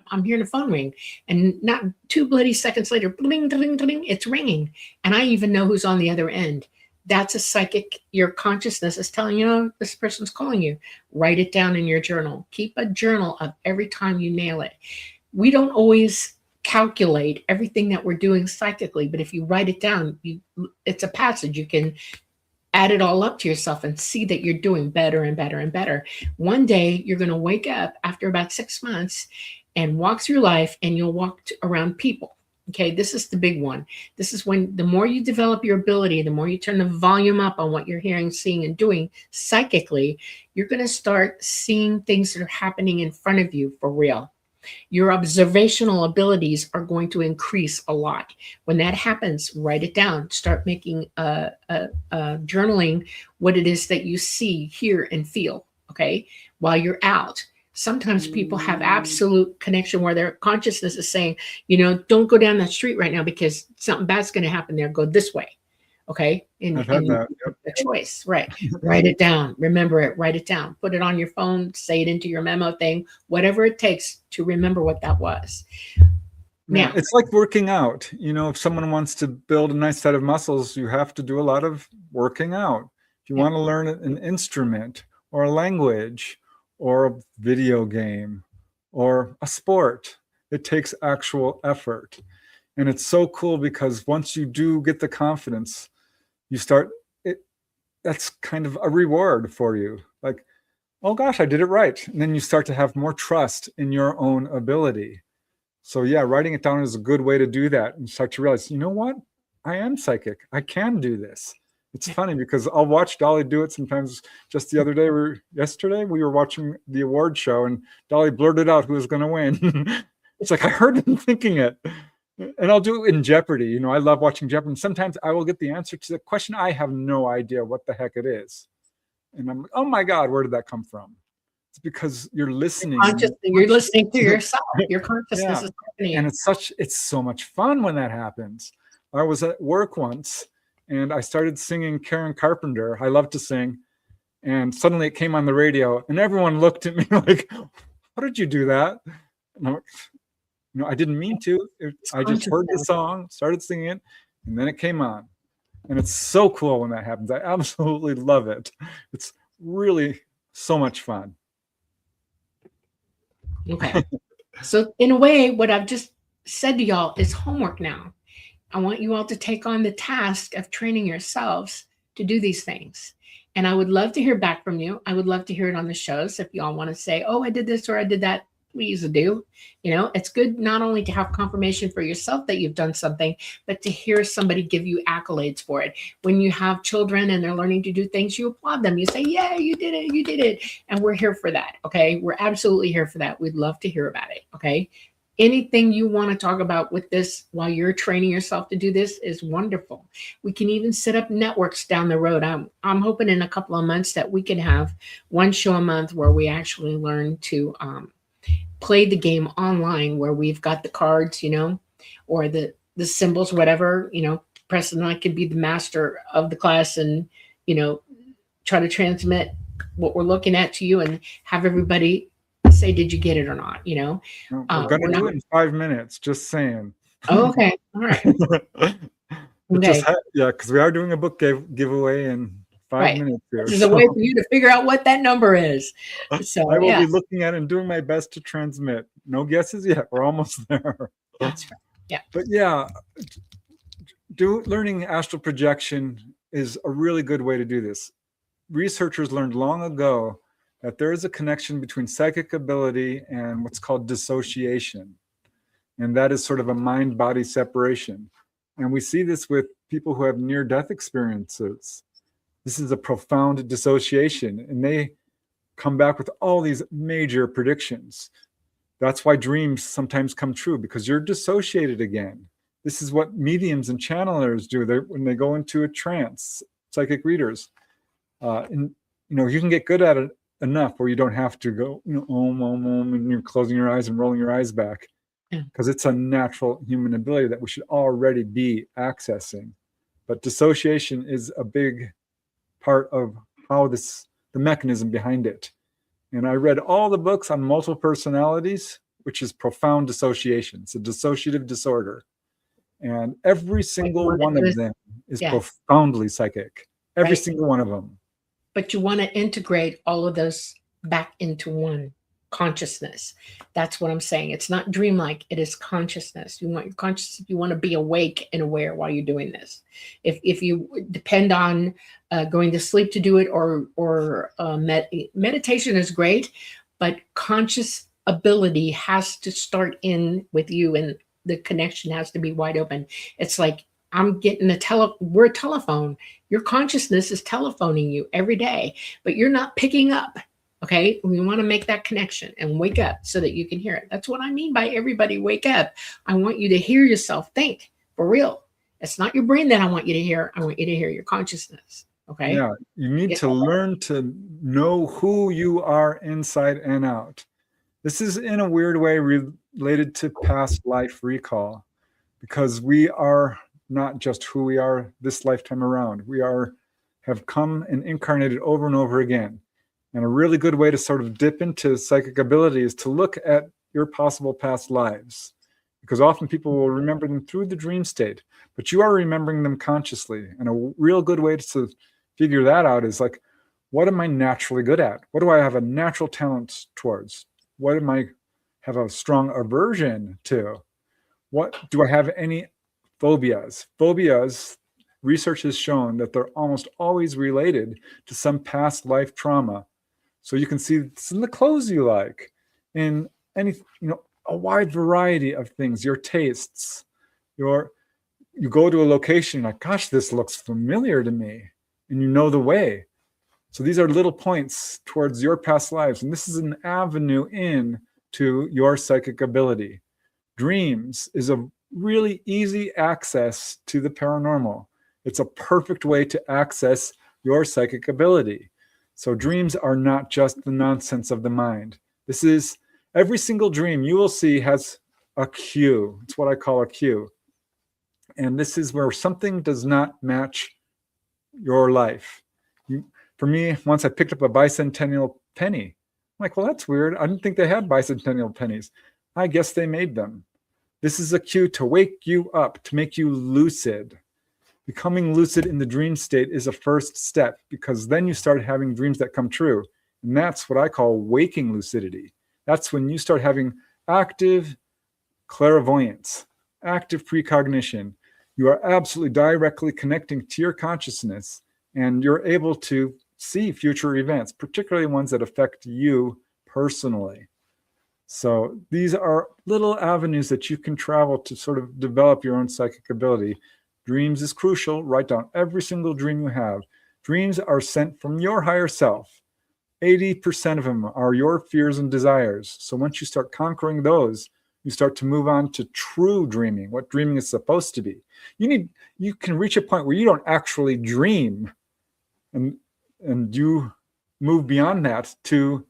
I'm hearing the phone ring, and not 2 bloody seconds later, bling, bling, bling, it's ringing. And I even know who's on the other end. That's a psychic. Your consciousness is telling you, this person's calling you. Write it down in your journal. Keep a journal of every time you nail it. We don't always calculate everything that we're doing psychically, but if you write it down, it's a passage. You can add it all up to yourself and see that you're doing better and better and better. One day you're going to wake up after about 6 months and walk through life, and you'll walk around people. Okay, this is the big one. This is when the more you develop your ability, the more you turn the volume up on what you're hearing, seeing, and doing psychically, you're going to start seeing things that are happening in front of you for real. Your observational abilities are going to increase a lot. When that happens, write it down. Start making journaling what it is that you see, hear, and feel, okay, while you're out. Sometimes people have absolute connection where their consciousness is saying, don't go down that street right now because something bad's going to happen there. Go this way. Okay. I've had that. Yep. A choice, right? Write it down. Remember it. Write it down. Put it on your phone. Say it into your memo thing. Whatever it takes to remember what that was. Now, it's like working out. If someone wants to build a nice set of muscles, you have to do a lot of working out. If you want to learn an instrument or a language or a video game or a sport, it takes actual effort. And it's so cool because once you do get the confidence, you start it. That's kind of a reward for you. Like, oh gosh, I did it right. And then you start to have more trust in your own ability. So yeah, writing it down is a good way to do that and start to realize, you know what? I am psychic. I can do this. It's funny because I'll watch Dolly do it sometimes. Just the other day, yesterday, we were watching the award show and Dolly blurted out who was going to win. It's like, I heard him thinking it. And I'll do it in Jeopardy. I love watching Jeopardy. And sometimes I will get the answer to the question. I have no idea what the heck it is. And I'm like, oh my God, where did that come from? It's because you're listening. You're listening to yourself. Your consciousness is happening. And it's so much fun when that happens. I was at work once and I started singing Karen Carpenter. I love to sing. And suddenly it came on the radio and everyone looked at me like, how did you do that? And I'm like, I didn't mean to. I just heard the song, started singing it, and then it came on. And it's so cool when that happens. I absolutely love it. It's really so much fun. Okay. So in a way, what I've just said to y'all is homework now. I want you all to take on the task of training yourselves to do these things. And I would love to hear back from you. I would love to hear it on the shows. If y'all want to say, oh, I did this or I did that, please do. It's good not only to have confirmation for yourself that you've done something, but to hear somebody give you accolades for it. When you have children and they're learning to do things, you applaud them. You say, yeah, you did it. You did it. And we're here for that. Okay. We're absolutely here for that. We'd love to hear about it. Okay. Anything you want to talk about with this while you're training yourself to do this is wonderful. We can even set up networks down the road. I'm hoping in a couple of months that we can have one show a month where we actually learn to, play the game online, where we've got the cards, or the symbols, whatever, Preston and I could be the master of the class and, try to transmit what we're looking at to you and have everybody say, did you get it or not? We're going to do it in 5 minutes, just saying. Oh, okay. All right. It just Okay. yeah, because we are doing a book giveaway in 5 Right. minutes here. This is a way for you to figure out what that number is. I So will yeah, be looking at it and doing my best to transmit. No guesses yet. We're almost there. that's right. Yeah. But yeah, learning astral projection is a really good way to do this. Researchers learned long ago that there is a connection between psychic ability and what's called dissociation. And that is sort of a mind-body separation. And we see this with people who have near-death experiences. This is a profound dissociation, and they come back with all these major predictions. That's why dreams sometimes come true, because you're dissociated again. This is what mediums and channelers do when they go into a trance, psychic readers. And you can get good at it enough where you don't have to go, and you're closing your eyes and rolling your eyes back, because it's a natural human ability that we should already be accessing. But dissociation is a big part of how the mechanism behind it. And I read all the books on multiple personalities, which is profound dissociation. It's a dissociative disorder. And every single one of them is profoundly psychic. Every single one of them. But you want to integrate all of those back into one consciousness. That's what I'm saying. It's not dreamlike. It is consciousness. You want your consciousness. You want to be awake and aware while you're doing this. If you depend on going to sleep to do it, or meditation is great, but conscious ability has to start in with you, and the connection has to be wide open. It's like I'm getting we're a telephone. Your consciousness is telephoning you every day, but you're not picking up. Okay, we want to make that connection and wake up so that you can hear it. That's what I mean by everybody wake up. I want you to hear yourself think for real. It's not your brain that I want you to hear. I want you to hear your consciousness. Okay. Yeah, you need to learn to know who you are inside and out. This is in a weird way related to past life recall, because we are not just who we are this lifetime around. We have come and incarnated over and over again. And a really good way to sort of dip into psychic ability is to look at your possible past lives, because often people will remember them through the dream state, but you are remembering them consciously. And a real good way to figure that out is like, what am I naturally good at? What do I have a natural talent towards? What am I have a strong aversion to? What do I have any phobias? Phobias, research has shown that they're almost always related to some past life trauma. So you can see this in the clothes you like, in any, a wide variety of things, your tastes, you go to a location, like, gosh, this looks familiar to me, and you know the way. So these are little points towards your past lives, and this is an avenue in to your psychic ability. Dreams is a really easy access to the paranormal. It's a perfect way to access your psychic ability. So dreams are not just the nonsense of the mind. This is, every single dream you will see has a cue. It's what I call a cue. And this is where something does not match your life. For me, once I picked up a bicentennial penny. I'm like, well, that's weird. I didn't think they had bicentennial pennies. I guess they made them. This is a cue to wake you up, to make you lucid. Becoming lucid in the dream state is a first step, because then you start having dreams that come true. And that's what I call waking lucidity. That's when you start having active clairvoyance, active precognition. You are absolutely directly connecting to your consciousness, and you're able to see future events, particularly ones that affect you personally. So these are little avenues that you can travel to sort of develop your own psychic ability. Dreams is crucial. Write down every single dream you have. Dreams are sent from your higher self. 80% of them are your fears and desires. So once you start conquering those, you start to move on to true dreaming, what dreaming is supposed to be. You can reach a point where you don't actually dream, and you move beyond that to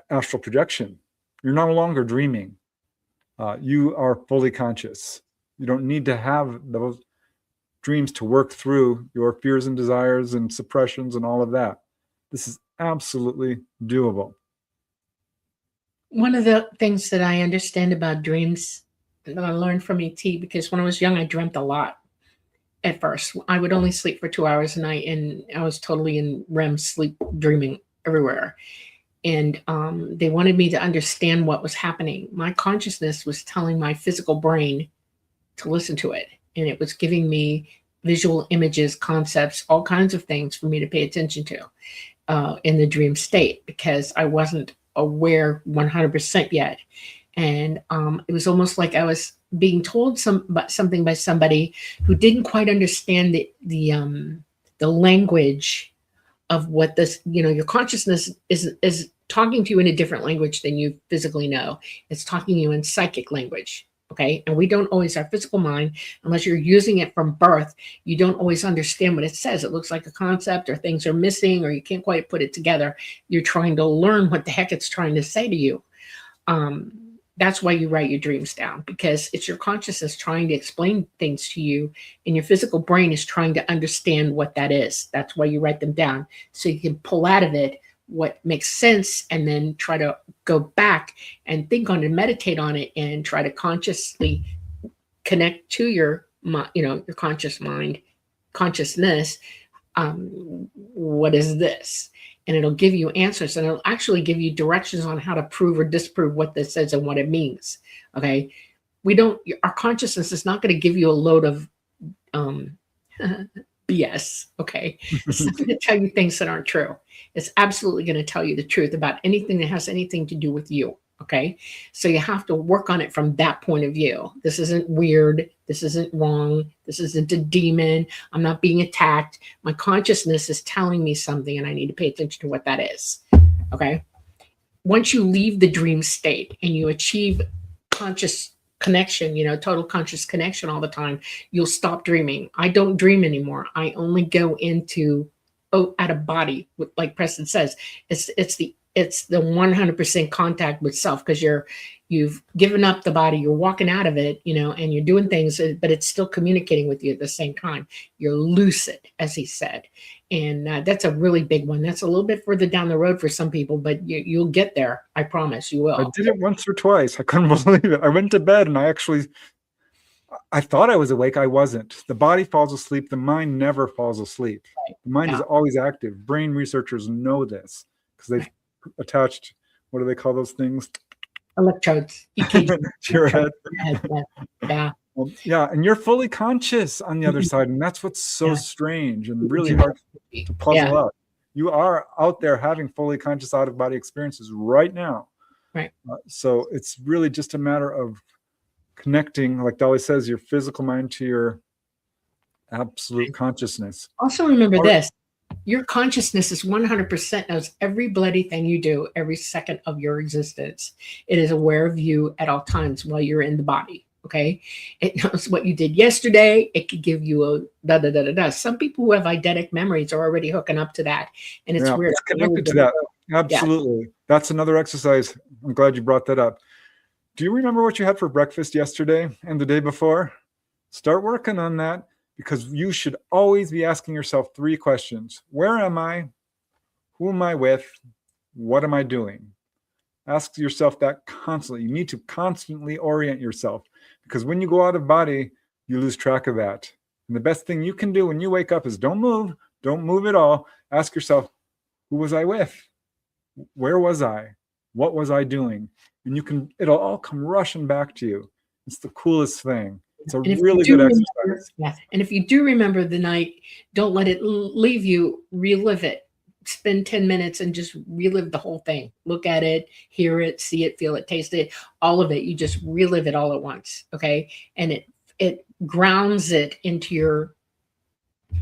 astral projection. You're no longer dreaming. You are fully conscious. You don't need to have those dreams to work through your fears and desires and suppressions and all of that. This is absolutely doable. One of the things that I understand about dreams that I learned from ET, because when I was young, I dreamt a lot. at first. I would only sleep for 2 hours a night, and I was totally in REM sleep, dreaming everywhere. And they wanted me to understand what was happening. My consciousness was telling my physical brain to listen to it, and it was giving me visual images, concepts, all kinds of things for me to pay attention to in the dream state, because I wasn't aware 100% yet. And it was almost like I was being told something by somebody who didn't quite understand the language of what this, your consciousness is talking to you in a different language than you physically know. It's talking to you in psychic language. Okay. And we don't always, our physical mind, unless you're using it from birth, you don't always understand what it says. It looks like a concept, or things are missing, or you can't quite put it together. You're trying to learn what the heck it's trying to say to you. That's why you write your dreams down, because it's your consciousness trying to explain things to you, and your physical brain is trying to understand what that is. That's why you write them down, so you can pull out of it what makes sense, and then try to go back and think on it, meditate on it, and try to consciously connect to your conscious mind, consciousness. What is this? And it'll give you answers, and it'll actually give you directions on how to prove or disprove what this says and what it means. Okay. Our consciousness is not going to give you a load of BS. Okay. It's not going to tell you things that aren't true. It's absolutely going to tell you the truth about anything that has anything to do with you. Okay. So you have to work on it from that point of view. This isn't weird. This isn't wrong. This isn't a demon. I'm not being attacked. My consciousness is telling me something, and I need to pay attention to what that is. Okay. Once you leave the dream state and you achieve conscious connection, total conscious connection all the time, you'll stop dreaming. I don't dream anymore. I only go into out of body, like Preston says. It's the 100% contact with self, because you've given up the body, you're walking out of it, and you're doing things, but it's still communicating with you at the same time. You're lucid, as he said. And that's a really big one. That's a little bit further down the road for some people, but you'll get there. I promise you will. I did it once or twice. I couldn't believe it. I went to bed and I thought I was awake. I wasn't. The body falls asleep. The mind never falls asleep. Right. The mind is always active. Brain researchers know this, because they've attached, what do they call those things? Electrodes. To your head. Yeah. Yeah, and you're fully conscious on the other side, and that's what's so strange and really hard to puzzle out. You are out there having fully conscious out-of-body experiences right now. Right. So it's really just a matter of connecting, like Dolly says, your physical mind to your absolute consciousness. Also remember this. Your consciousness is 100% knows every bloody thing you do every second of your existence. It is aware of you at all times while you're in the body. Okay. It knows what you did yesterday. It could give you a da-da-da-da-da. Some people who have eidetic memories are already hooking up to that. And it's weird. It's connected to that. Absolutely. Yeah. That's another exercise. I'm glad you brought that up. Do you remember what you had for breakfast yesterday and the day before? Start working on that, because you should always be asking yourself 3 questions. Where am I? Who am I with? What am I doing? Ask yourself that constantly. You need to constantly orient yourself, because when you go out of body, you lose track of that. And the best thing you can do when you wake up is don't move at all. Ask yourself, who was I with? Where was I? What was I doing? And it'll all come rushing back to you. It's the coolest thing. It's a really good exercise. Yeah. And if you do remember the night, don't let it leave you. Relive it. Spend 10 minutes and just relive the whole thing. Look at it, hear it, see it, feel it, taste it, all of it. You just relive it all at once. Okay. And it grounds it into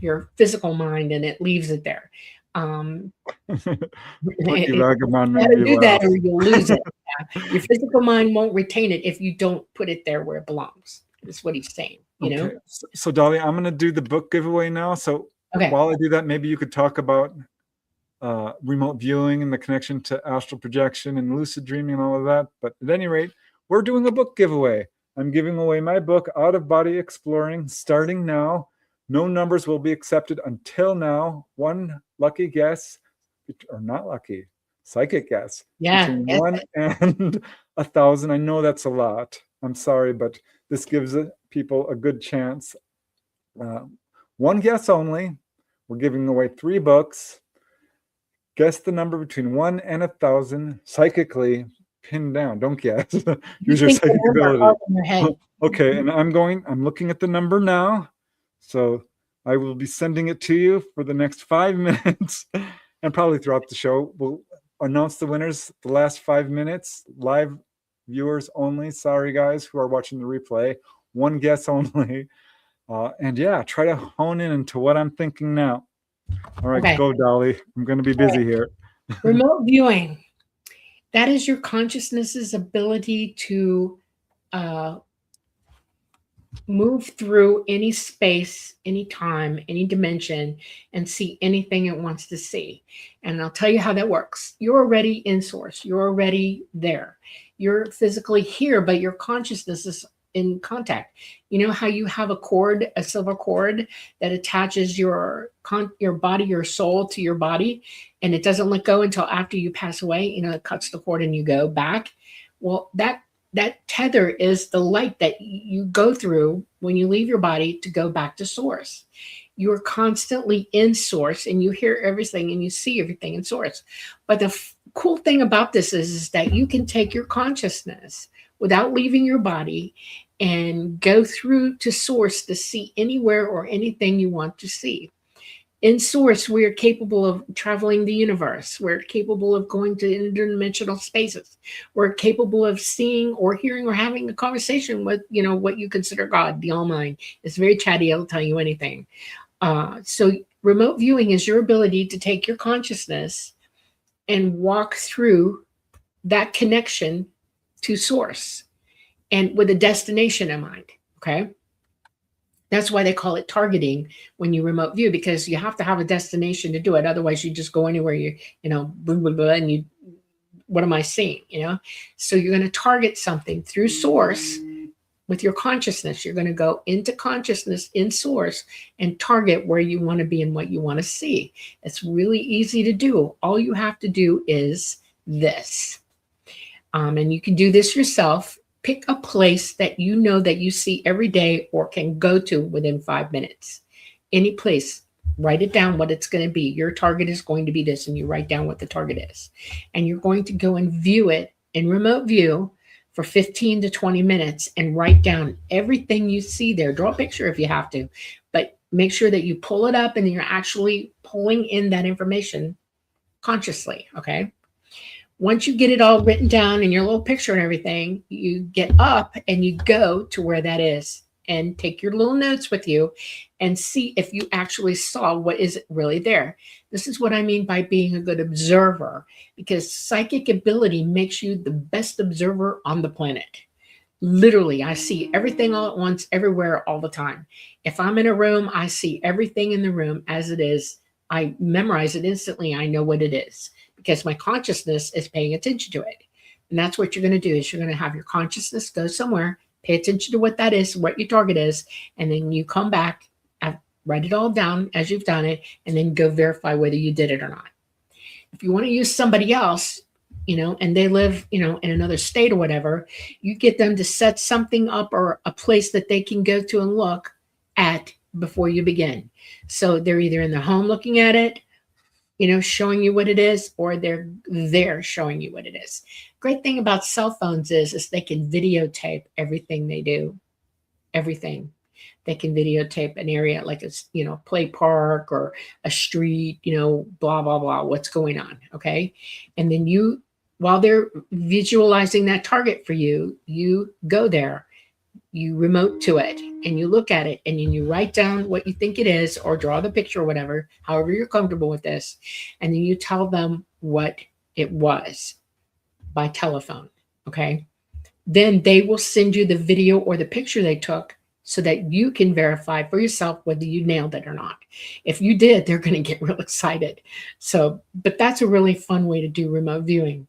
your physical mind, and it leaves it there. You gotta do that or you'll lose it. Your physical mind won't retain it if you don't put it there where it belongs. That's what he's saying. You know? So Dolly, I'm going to do the book giveaway now. So while I do that, maybe you could talk about remote viewing and the connection to astral projection and lucid dreaming and all of that. But at any rate, we're doing a book giveaway. I'm giving away my book, Out of Body Exploring, starting now. No numbers will be accepted until now. One lucky guess, or not lucky, psychic guess. Yeah. Between 1 and 1,000. I know that's a lot. I'm sorry, but this gives people a good chance. One guess only. We're giving away 3 books. Guess the number between 1 and 1,000, psychically pinned down. Don't guess. Use your think the psychic number ability. up in your head. Okay, and I'm looking at the number now. So I will be sending it to you for the next 5 minutes, and probably throughout the show. We'll announce the winners the last 5 minutes. Live viewers only. Sorry, guys who are watching the replay. One guess only. And yeah, try to hone in into what I'm thinking now. All right, Okay. go, Dolly. I'm going to be busy here. Remote viewing. That is your consciousness's ability to move through any space, any time, any dimension, and see anything it wants to see. And I'll tell you how that works. You're already in source. You're already there. You're physically here, but your consciousness is in contact. You know how you have a cord, a silver cord that attaches your body, your soul to your body, and it doesn't let go until after you pass away. You know, it cuts the cord and you go back. Well, that tether is the light that you go through when you leave your body to go back to source. You're constantly in source, and you hear everything and you see everything in source. But the cool thing about this is that you can take your consciousness without leaving your body and go through to source to see anywhere or anything you want to see. In source, we are capable of traveling the universe. We're capable of going to interdimensional spaces. We're capable of seeing or hearing or having a conversation with, you know, what you consider God, the All Mind. It's very chatty. It'll tell you anything. So remote viewing is your ability to take your consciousness and walk through that connection to source, and with a destination in mind. Okay. That's why they call it targeting when you remote view, because you have to have a destination to do it. Otherwise, you just go anywhere you know, blah, blah, blah, and you, what am I seeing? You know, so you're going to target something through source with your consciousness. You're going to go into consciousness in source and target where you want to be and what you want to see. It's really easy to do. All you have to do is this. And you can do this yourself. Pick a place that you know that you see every day or can go to within 5 minutes. Any place, write it down what it's going to be. Your target is going to be this, and you write down what the target is. And you're going to go and view it in remote view for 15 to 20 minutes and write down everything you see there. Draw a picture if you have to, but make sure that you pull it up and you're actually pulling in that information consciously, okay? Once you get it all written down in your little picture and everything, you get up and you go to where that is and take your little notes with you and see if you actually saw what is really there. This is what I mean by being a good observer, because psychic ability makes you the best observer on the planet. Literally, I see everything all at once, everywhere, all the time. If I'm in a room, I see everything in the room as it is. I memorize it instantly. I know what it is, because my consciousness is paying attention to it. And that's what you're going to do, is you're going to have your consciousness go somewhere, pay attention to what that is, what your target is, and then you come back, write it all down as you've done it, and then go verify whether you did it or not. If you want to use somebody else, you know, and they live, you know, in another state or whatever, you get them to set something up or a place that they can go to and look at before you begin. So they're either in their home looking at it, you know, showing you what it is, or they're there showing you what it is. Great thing about cell phones is they can videotape everything they do, everything. They can videotape an area like a, you know, play park or a street, you know, blah, blah, blah, what's going on, okay? And then you, while they're visualizing that target for you, you go there, you remote to it, and you look at it, and then you write down what you think it is, or draw the picture or whatever, however you're comfortable with this, and then you tell them what it was by telephone, okay? Then they will send you the video or the picture they took so that you can verify for yourself whether you nailed it or not. If you did, they're going to get real excited. So, but that's a really fun way to do remote viewing.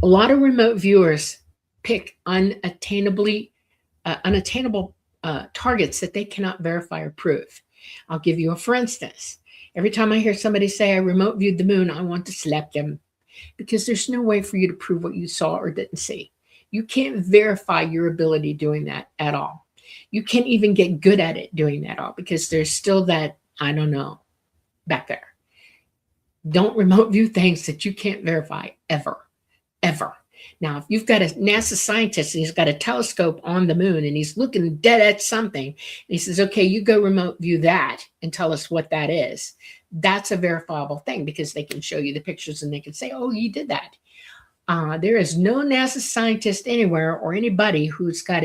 A lot of remote viewers pick unattainable targets that they cannot verify or prove. I'll give you a for instance. Every time I hear somebody say, I remote viewed the moon, I want to slap them, because there's no way for you to prove what you saw or didn't see. You can't verify your ability doing that at all. you can't even get good at it doing that all because there's still that, I don't know, back there. Don't remote view things that you can't verify ever, ever. Now, if you've got a NASA scientist and he's got a telescope on the moon and he's looking dead at something, and he says, okay, you go remote view that and tell us what that is. That's a verifiable thing because they can show you the pictures and they can say, oh, you did that. There is no NASA scientist anywhere or anybody who's got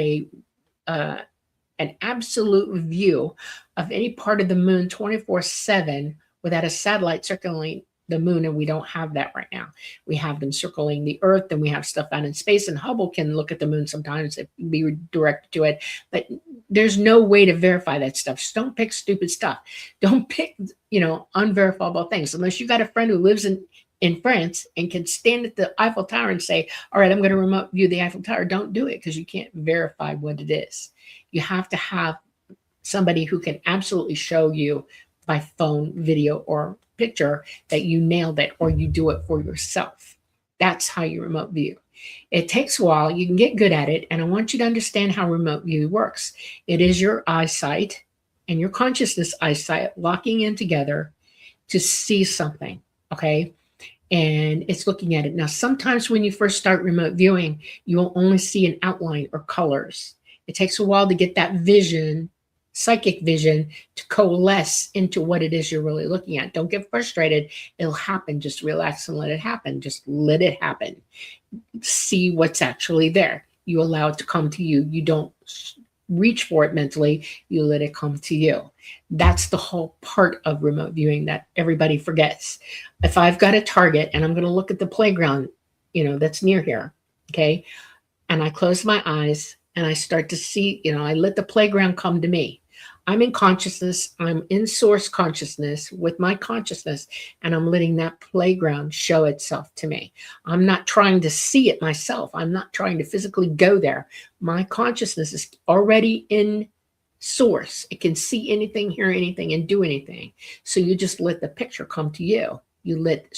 an absolute view of any part of the moon 24/7 without a satellite circling the moon, and we don't have that right now. We have them circling the Earth, and we have stuff out in space, and Hubble can look at the moon sometimes if be directed to it, but there's no way to verify that stuff. Just don't pick stupid stuff. Don't pick, unverifiable things unless you got a friend who lives in France and can stand at the Eiffel Tower and say, all right, I'm going to remote view the Eiffel Tower. Don't do it because you can't verify what it is. You have to have somebody who can absolutely show you by phone, video, or picture that you nailed it or you do it for yourself. That's how you remote view. It takes a while. You can get good at it. And I want you to understand how remote view works. It is your eyesight and your consciousness eyesight locking in together to see something. Okay. And it's looking at it. Now, sometimes when you first start remote viewing, you will only see an outline or colors. It takes a while to get that vision, psychic vision, to coalesce into what it is you're really looking at. Don't get frustrated. It'll happen. Just relax and let it happen. Just let it happen. See what's actually there. You allow it to come to you. You don't reach for it mentally. You let it come to you. That's the whole part of remote viewing that everybody forgets. If I've got a target and I'm going to look at the playground, that's near here, okay, and I close my eyes and I start to see, I let the playground come to me. I'm in consciousness. I'm in source consciousness with my consciousness, and I'm letting that playground show itself to me. I'm not trying to see it myself. I'm not trying to physically go there. My consciousness is already in source. It can see anything, hear anything, and do anything. So you just let the picture come to you. You let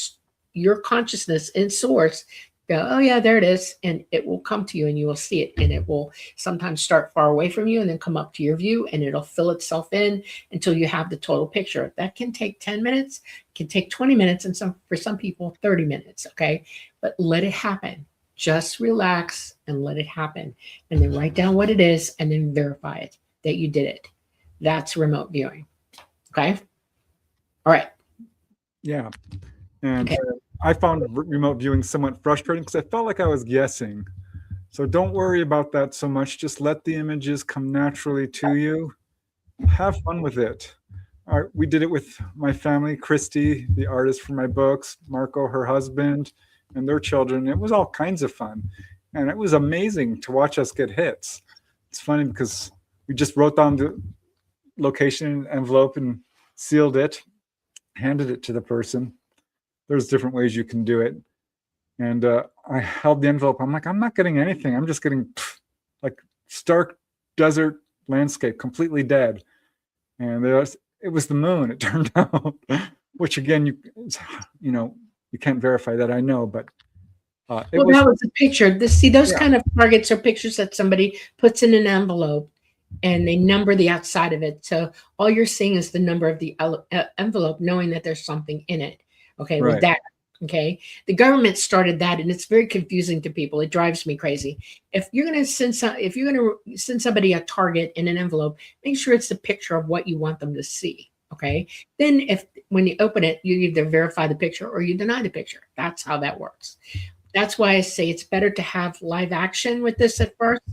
your consciousness in source go, oh yeah, there it is. And it will come to you and you will see it. And it will sometimes start far away from you and then come up to your view, and it'll fill itself in until you have the total picture. That can take 10 minutes, can take 20 minutes, and for some people, 30 minutes. Okay. But let it happen. Just relax and let it happen. And then write down what it is and then verify it that you did it. That's remote viewing. Okay. All right. Yeah. And okay. I found remote viewing somewhat frustrating because I felt like I was guessing. So don't worry about that so much. Just let the images come naturally to you. Have fun with it. All right, we did it with my family, Christy, the artist for my books, Marco, her husband, and their children. It was all kinds of fun. And it was amazing to watch us get hits. It's funny because we just wrote down the location envelope and sealed it, handed it to the person. There's different ways you can do it. And I held the envelope. I'm like, I'm not getting anything. I'm just getting like stark desert landscape, completely dead. And it was the moon, it turned out, which again, you can't verify that, I know, but that was a picture. Those kind of targets are pictures that somebody puts in an envelope and they number the outside of it. So all you're seeing is the number of the envelope, knowing that there's something in it. Okay, right. With that. Okay, the government started that, and it's very confusing to people. It drives me crazy. If you're going to send somebody a target in an envelope, make sure it's the picture of what you want them to see. Okay, then when you open it, you either verify the picture or you deny the picture. That's how that works. That's why I say it's better to have live action with this at first,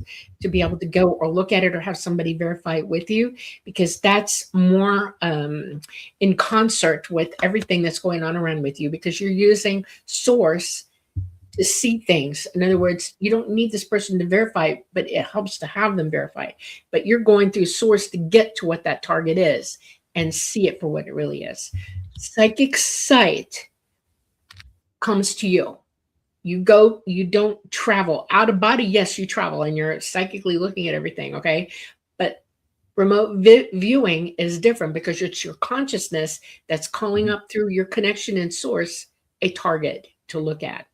to be able to go or look at it or have somebody verify it with you, because that's more in concert with everything that's going on around with you, because you're using source to see things. In other words, you don't need this person to verify it, but it helps to have them verify it. But you're going through source to get to what that target is and see it for what it really is. Psychic sight comes to you. You don't travel. Out of body, yes, you travel and you're psychically looking at everything, okay? But remote viewing is different because it's your consciousness that's calling up through your connection and source a target to look at,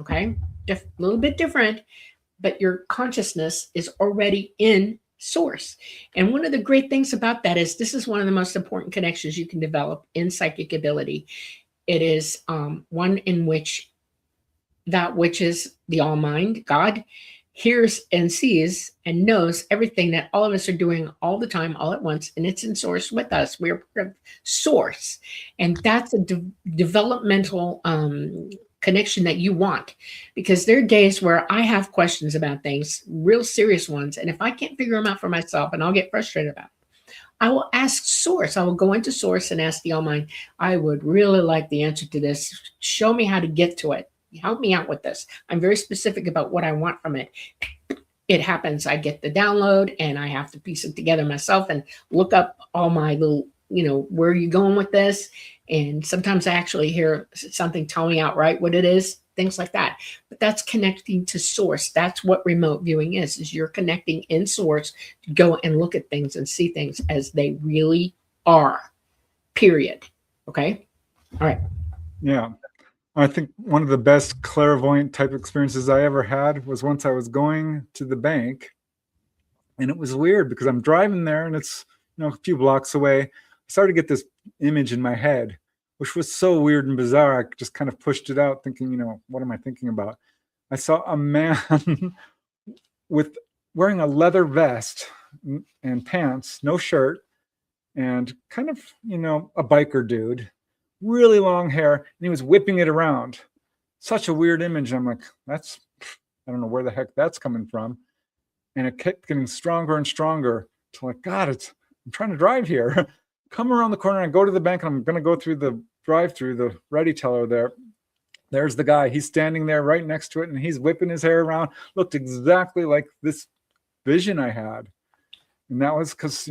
okay? A little bit different, but your consciousness is already in source. And one of the great things about that is this is one of the most important connections you can develop in psychic ability. It is one in which that which is the all mind, God, hears and sees and knows everything that all of us are doing all the time, all at once, and it's in source with us. We're part of source. And that's a developmental connection that you want, because there are days where I have questions about things, real serious ones, and if I can't figure them out for myself, and I'll get frustrated about it, I will ask source. I will go into source and ask the all mind, I would really like the answer to this. Show me how to get to it. Help me out with this. I'm very specific about what I want from it. It happens. I get the download and I have to piece it together myself and look up all my little, where are you going with this? And sometimes I actually hear something tell me outright what it is, things like that. But that's connecting to source. That's what remote viewing is you're connecting in source to go and look at things and see things as they really are, period. Okay? All right. Yeah. I think one of the best clairvoyant type experiences I ever had was once I was going to the bank, and it was weird because I'm driving there and it's a few blocks away. I started to get this image in my head, which was so weird and bizarre. I just kind of pushed it out thinking, what am I thinking about? I saw a man with wearing a leather vest and pants, no shirt, and kind of, a biker dude. Really long hair, and he was whipping it around. Such a weird image. I'm like, I don't know where the heck that's coming from. And it kept getting stronger and stronger to like, God, I'm trying to drive here. Come around the corner and go to the bank, and I'm going to go through the drive-through, the ready teller there. There's the guy. He's standing there right next to it, and he's whipping his hair around. Looked exactly like this vision I had. And that was because,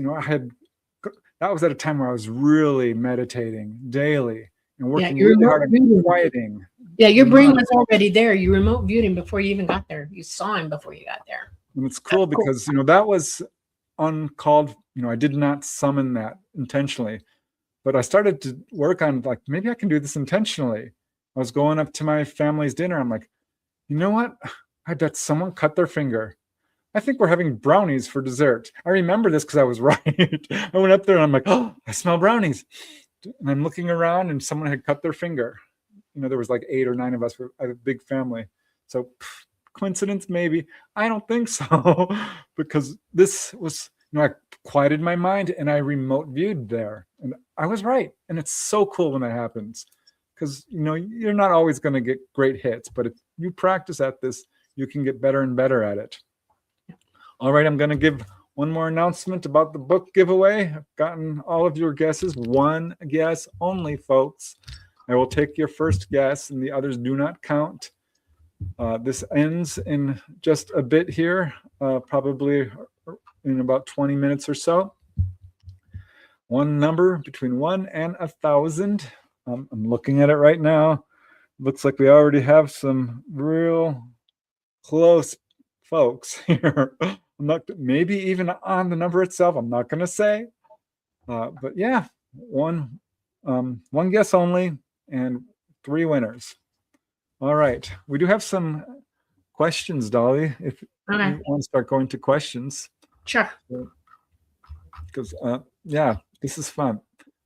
that was at a time where I was really meditating daily and working really hard on quieting. Yeah, your brain was already there. You remote viewed him before you even got there. You saw him before you got there. And it's cool because, that was uncalled. I did not summon that intentionally, but I started to work on like, maybe I can do this intentionally. I was going up to my family's dinner. I'm like, you know what? I bet someone cut their finger. I think we're having brownies for dessert. I remember this because I was right. I went up there and I'm like, oh, I smell brownies. And I'm looking around and someone had cut their finger. There was like 8 or 9 of us. I have a big family. So coincidence, maybe. I don't think so. Because this was, I quieted my mind and I remote viewed there. And I was right. And it's so cool when that happens. Because, you're not always going to get great hits. But if you practice at this, you can get better and better at it. All right, I'm going to give one more announcement about the book giveaway. I've gotten all of your guesses. One guess only, folks. I will take your first guess, and the others do not count. This ends in just a bit here, probably in about 20 minutes or so. One number between 1 and 1,000. I'm looking at it right now. Looks like we already have some real close folks here. I'm not, maybe even on the number itself, I'm not going to say. But yeah, one guess only and 3 winners. All right. We do have some questions, Dolly, if you want to start going to questions. Sure. Because, yeah, this is fun.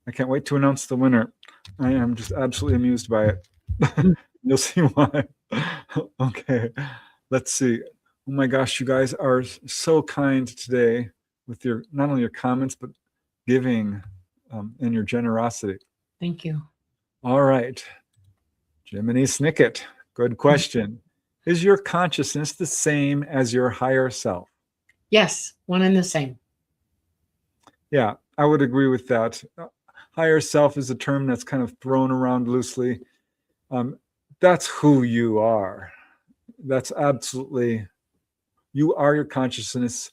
I can't wait to announce the winner. I am just absolutely amused by it. You'll see why. Okay. Let's see. Oh my gosh, you guys are so kind today with your not only your comments, but giving and your generosity. Thank you. All right. Jiminy Snicket, good question. Is your consciousness the same as your higher self? Yes, one and the same. Yeah, I would agree with that. Higher self is a term that's kind of thrown around loosely. That's who you are. That's absolutely, you are your consciousness.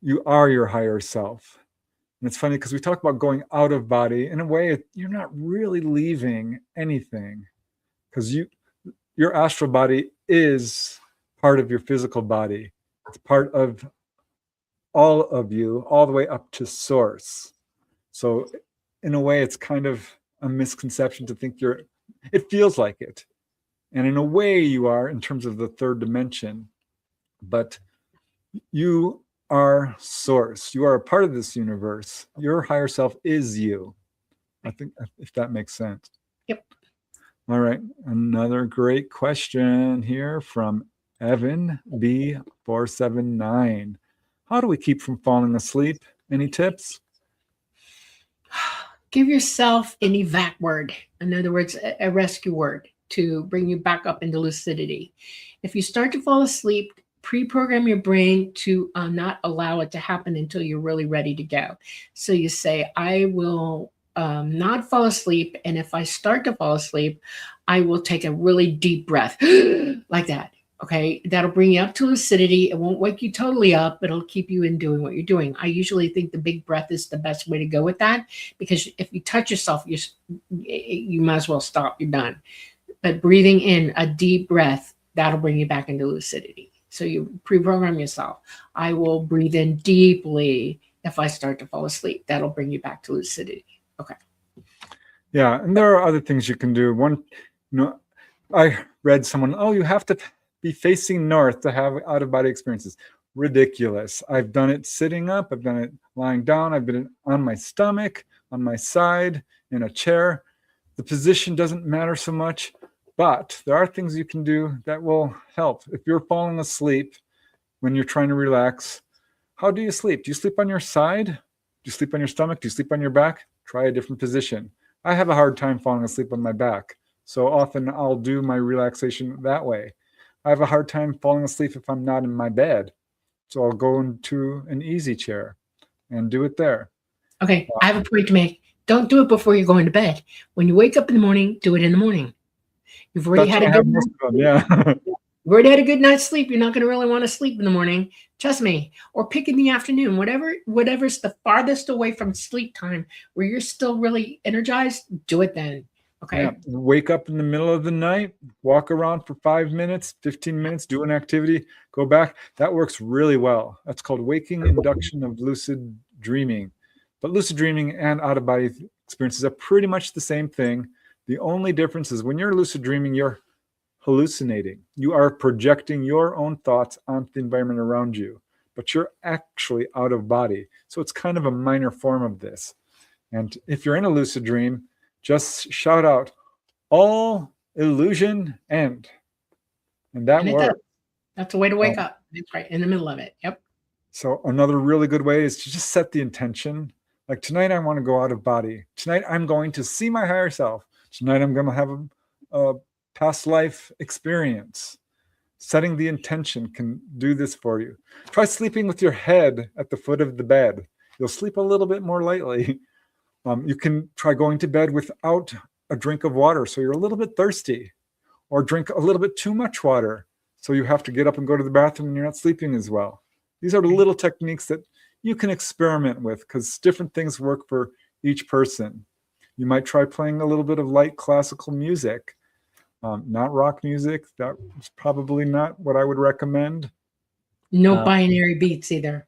You are your higher self. And it's funny because we talk about going out of body. In a way, you're not really leaving anything because your astral body is part of your physical body. It's part of all of you, all the way up to source. So in a way, it's kind of a misconception to think it feels like it. And in a way you are in terms of the third dimension, but you are source. You are a part of this universe. Your higher self is you. I think if that makes sense. Yep. All right. Another great question here from Evan B479. How do we keep from falling asleep? Any tips? Give yourself an evac word. In other words, a rescue word to bring you back up into lucidity. If you start to fall asleep, pre-program your brain to not allow it to happen until you're really ready to go. So you say, I will not fall asleep. And if I start to fall asleep, I will take a really deep breath like that. Okay, that'll bring you up to lucidity. It won't wake you totally up, but it'll keep you in doing what you're doing. I usually think the big breath is the best way to go with that, because if you touch yourself, you might as well stop. You're done. But breathing in a deep breath, that'll bring you back into lucidity. So you pre-program yourself. I will breathe in deeply if I start to fall asleep. That'll bring you back to lucidity. Okay. Yeah, and there are other things you can do. One, I read someone, you have to be facing north to have out-of-body experiences. Ridiculous. I've done it sitting up. I've done it lying down. I've been on my stomach, on my side, in a chair. The position doesn't matter so much, but there are things you can do that will help. If you're falling asleep when you're trying to relax, how do you sleep? Do you sleep on your side? Do you sleep on your stomach? Do you sleep on your back? Try a different position. I have a hard time falling asleep on my back, so often I'll do my relaxation that way. I have a hard time falling asleep if I'm not in my bed, so I'll go into an easy chair and do it there. Okay, I have a point to make. Don't do it before you're going to bed. When you wake up in the morning, do it in the morning. You've already had a good night. Yeah. You've already had a good night's sleep. You're not going to really want to sleep in the morning. Trust me. Or pick in the afternoon. Whatever's the farthest away from sleep time where you're still really energized, do it then. Okay. Yeah. Wake up in the middle of the night, walk around for 5 minutes, 15 minutes, do an activity, go back. That works really well. That's called waking induction of lucid dreaming. But lucid dreaming and out-of-body experiences are pretty much the same thing. The only difference is when you're lucid dreaming, you're hallucinating. You are projecting your own thoughts onto the environment around you, but you're actually out of body. So it's kind of a minor form of this. And if you're in a lucid dream, just shout out, all illusion end. And that works. That's a way to wake up. That's right, in the middle of it. Yep. So another really good way is to just set the intention. Like tonight, I want to go out of body. Tonight, I'm going to see my higher self. Tonight, I'm going to have a past life experience. Setting the intention can do this for you. Try sleeping with your head at the foot of the bed. You'll sleep a little bit more lightly. You can try going to bed without a drink of water, so you're a little bit thirsty, or drink a little bit too much water, so you have to get up and go to the bathroom and you're not sleeping as well. These are the little techniques that you can experiment with because different things work for each person. You might try playing a little bit of light classical music, not rock music. That's probably not what I would recommend. No binary beats either.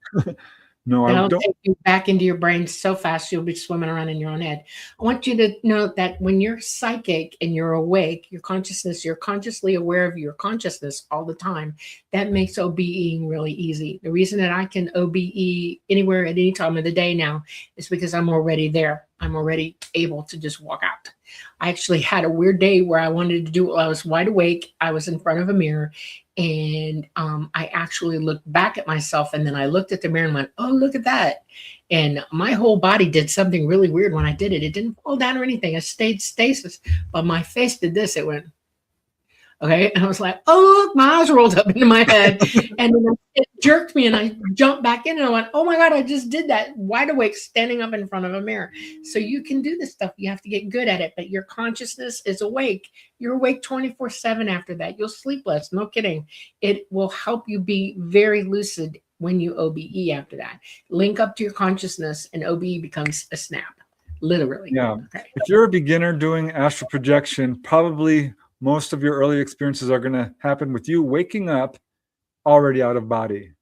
No, I don't. Take you back into your brain so fast you'll be swimming around in your own head. I want you to know that when you're psychic and you're awake, your consciousness, you're consciously aware of your consciousness all the time. That makes OBEing really easy. The reason that I can OBE anywhere at any time of the day now is because I'm already there. I'm already able to just walk out. I actually had a weird day where I wanted to do it. I was wide awake. I was in front of a mirror and I actually looked back at myself, and then I looked at the mirror and went, oh, look at that. And my whole body did something really weird when I did it. It didn't fall down or anything. I stayed stasis, but my face did this. It went, okay. And I was like, oh, look, my eyes rolled up into my head. And then it jerked me and I jumped back in and I went, oh my God, I just did that wide awake, standing up in front of a mirror. So you can do this stuff. You have to get good at it, but your consciousness is awake. You're awake 24/7 after that. You'll sleep less. No kidding. It will help you be very lucid when you OBE after that. Link up to your consciousness and OBE becomes a snap, literally. Yeah. Okay. If you're a beginner doing astral projection, probably most of your early experiences are going to happen with you waking up already out of body.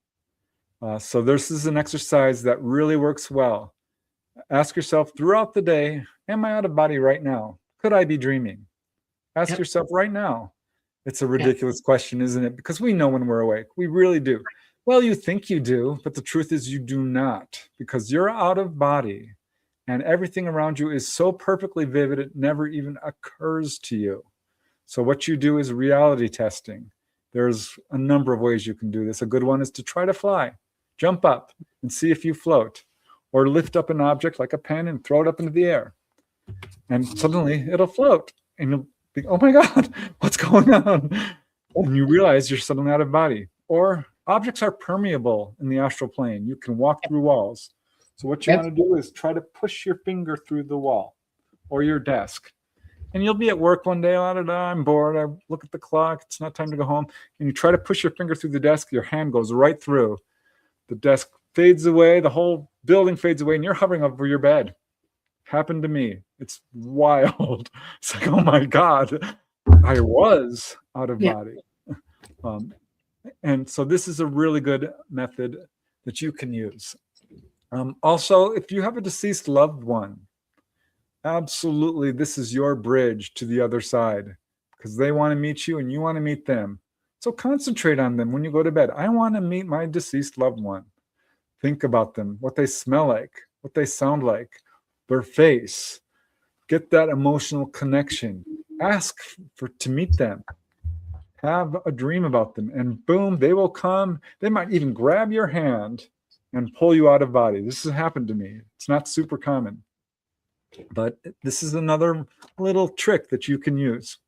So this is an exercise that really works well. Ask yourself throughout the day, am I out of body right now? Could I be dreaming? Ask yourself right now. It's a ridiculous question, isn't it? Because we know when we're awake. We really do. Well, you think you do, but the truth is you do not, because you're out of body and everything around you is so perfectly vivid it never even occurs to you. So what you do is reality testing. There's a number of ways you can do this. A good one is to try to fly, jump up and see if you float, or lift up an object like a pen and throw it up into the air. And suddenly it'll float and you'll think, oh my God, what's going on? And you realize you're suddenly out of body. Or objects are permeable in the astral plane. You can walk through walls. So what you want to do is try to push your finger through the wall or your desk. And you'll be at work one day, I'm bored, I look at the clock, it's not time to go home. And you try to push your finger through the desk, your hand goes right through. The desk fades away, the whole building fades away, and you're hovering over your bed. Happened to me. It's wild. It's like, oh my God, I was out of body. And so this is a really good method that you can use. Also, if you have a deceased loved one, absolutely, this is your bridge to the other side because they want to meet you and you want to meet them. So concentrate on them when you go to bed. I want to meet my deceased loved one. Think about them, what they smell like, what they sound like, their face. Get that emotional connection. Ask to meet them. Have a dream about them, and boom, they will come. They might even grab your hand and pull you out of body. This has happened to me. It's not super common, but this is another little trick that you can use.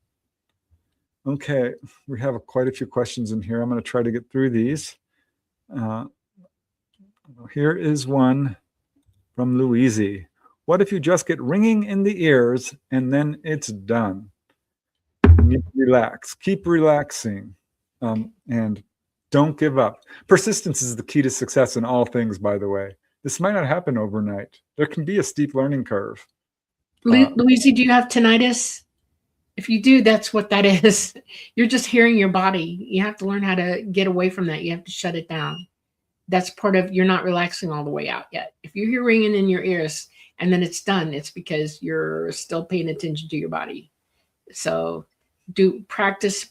Okay, we have quite a few questions in here. I'm going to try to get through these. Here is one from Louise. What if you just get ringing in the ears and then it's done? You need to relax. Keep relaxing, and don't give up. Persistence is the key to success in all things, by the way. This might not happen overnight. There can be a steep learning curve. Louise, do you have tinnitus? If you do, that's what that is. You're just hearing your body. You have to learn how to get away from that. You have to shut it down. That's part of, you're not relaxing all the way out yet. If you hear ringing in your ears and then it's done, it's because you're still paying attention to your body. So do practice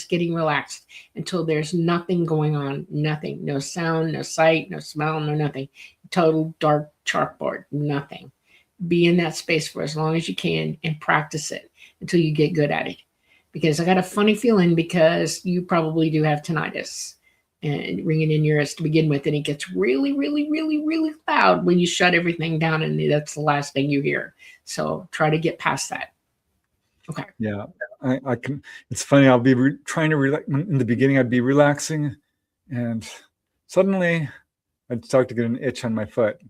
getting relaxed until there's nothing going on. Nothing. No sound, no sight, no smell, no nothing. Total dark chalkboard. Nothing. Be in that space for as long as you can and practice it until you get good at it. Because I got a funny feeling, because you probably do have tinnitus and ringing in your ears to begin with, and it gets really, really, really, really loud when you shut everything down, and that's the last thing you hear. So try to get past that. Okay. Yeah, I can. It's funny. I'll be trying to relax. In the beginning, I'd be relaxing, and suddenly I'd start to get an itch on my foot.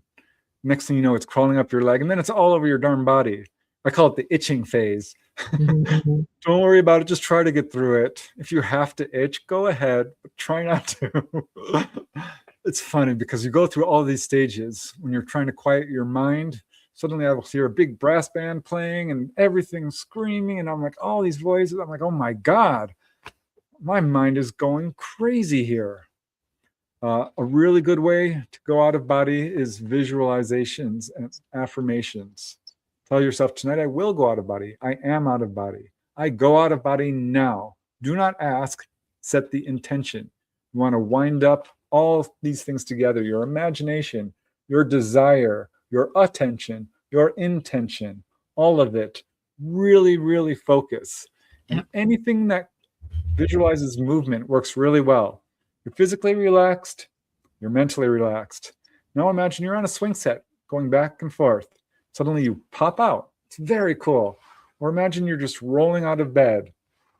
Next thing you know, it's crawling up your leg, and then it's all over your darn body. I call it the itching phase. Don't worry about it. Just try to get through it. If you have to itch, go ahead, but try not to. It's funny because you go through all these stages when you're trying to quiet your mind. Suddenly I will hear a big brass band playing and everything screaming. And I'm like, all these voices. I'm like, oh my God, my mind is going crazy here. A really good way to go out of body is visualizations and affirmations. Tell yourself, tonight I will go out of body. I am out of body. I go out of body now. Do not ask, set the intention. You want to wind up all these things together, your imagination, your desire, your attention, your intention, all of it. Really, really focus. And anything that visualizes movement works really well. You're physically relaxed, you're mentally relaxed. Now imagine you're on a swing set going back and forth. Suddenly you pop out. It's very cool. Or imagine you're just rolling out of bed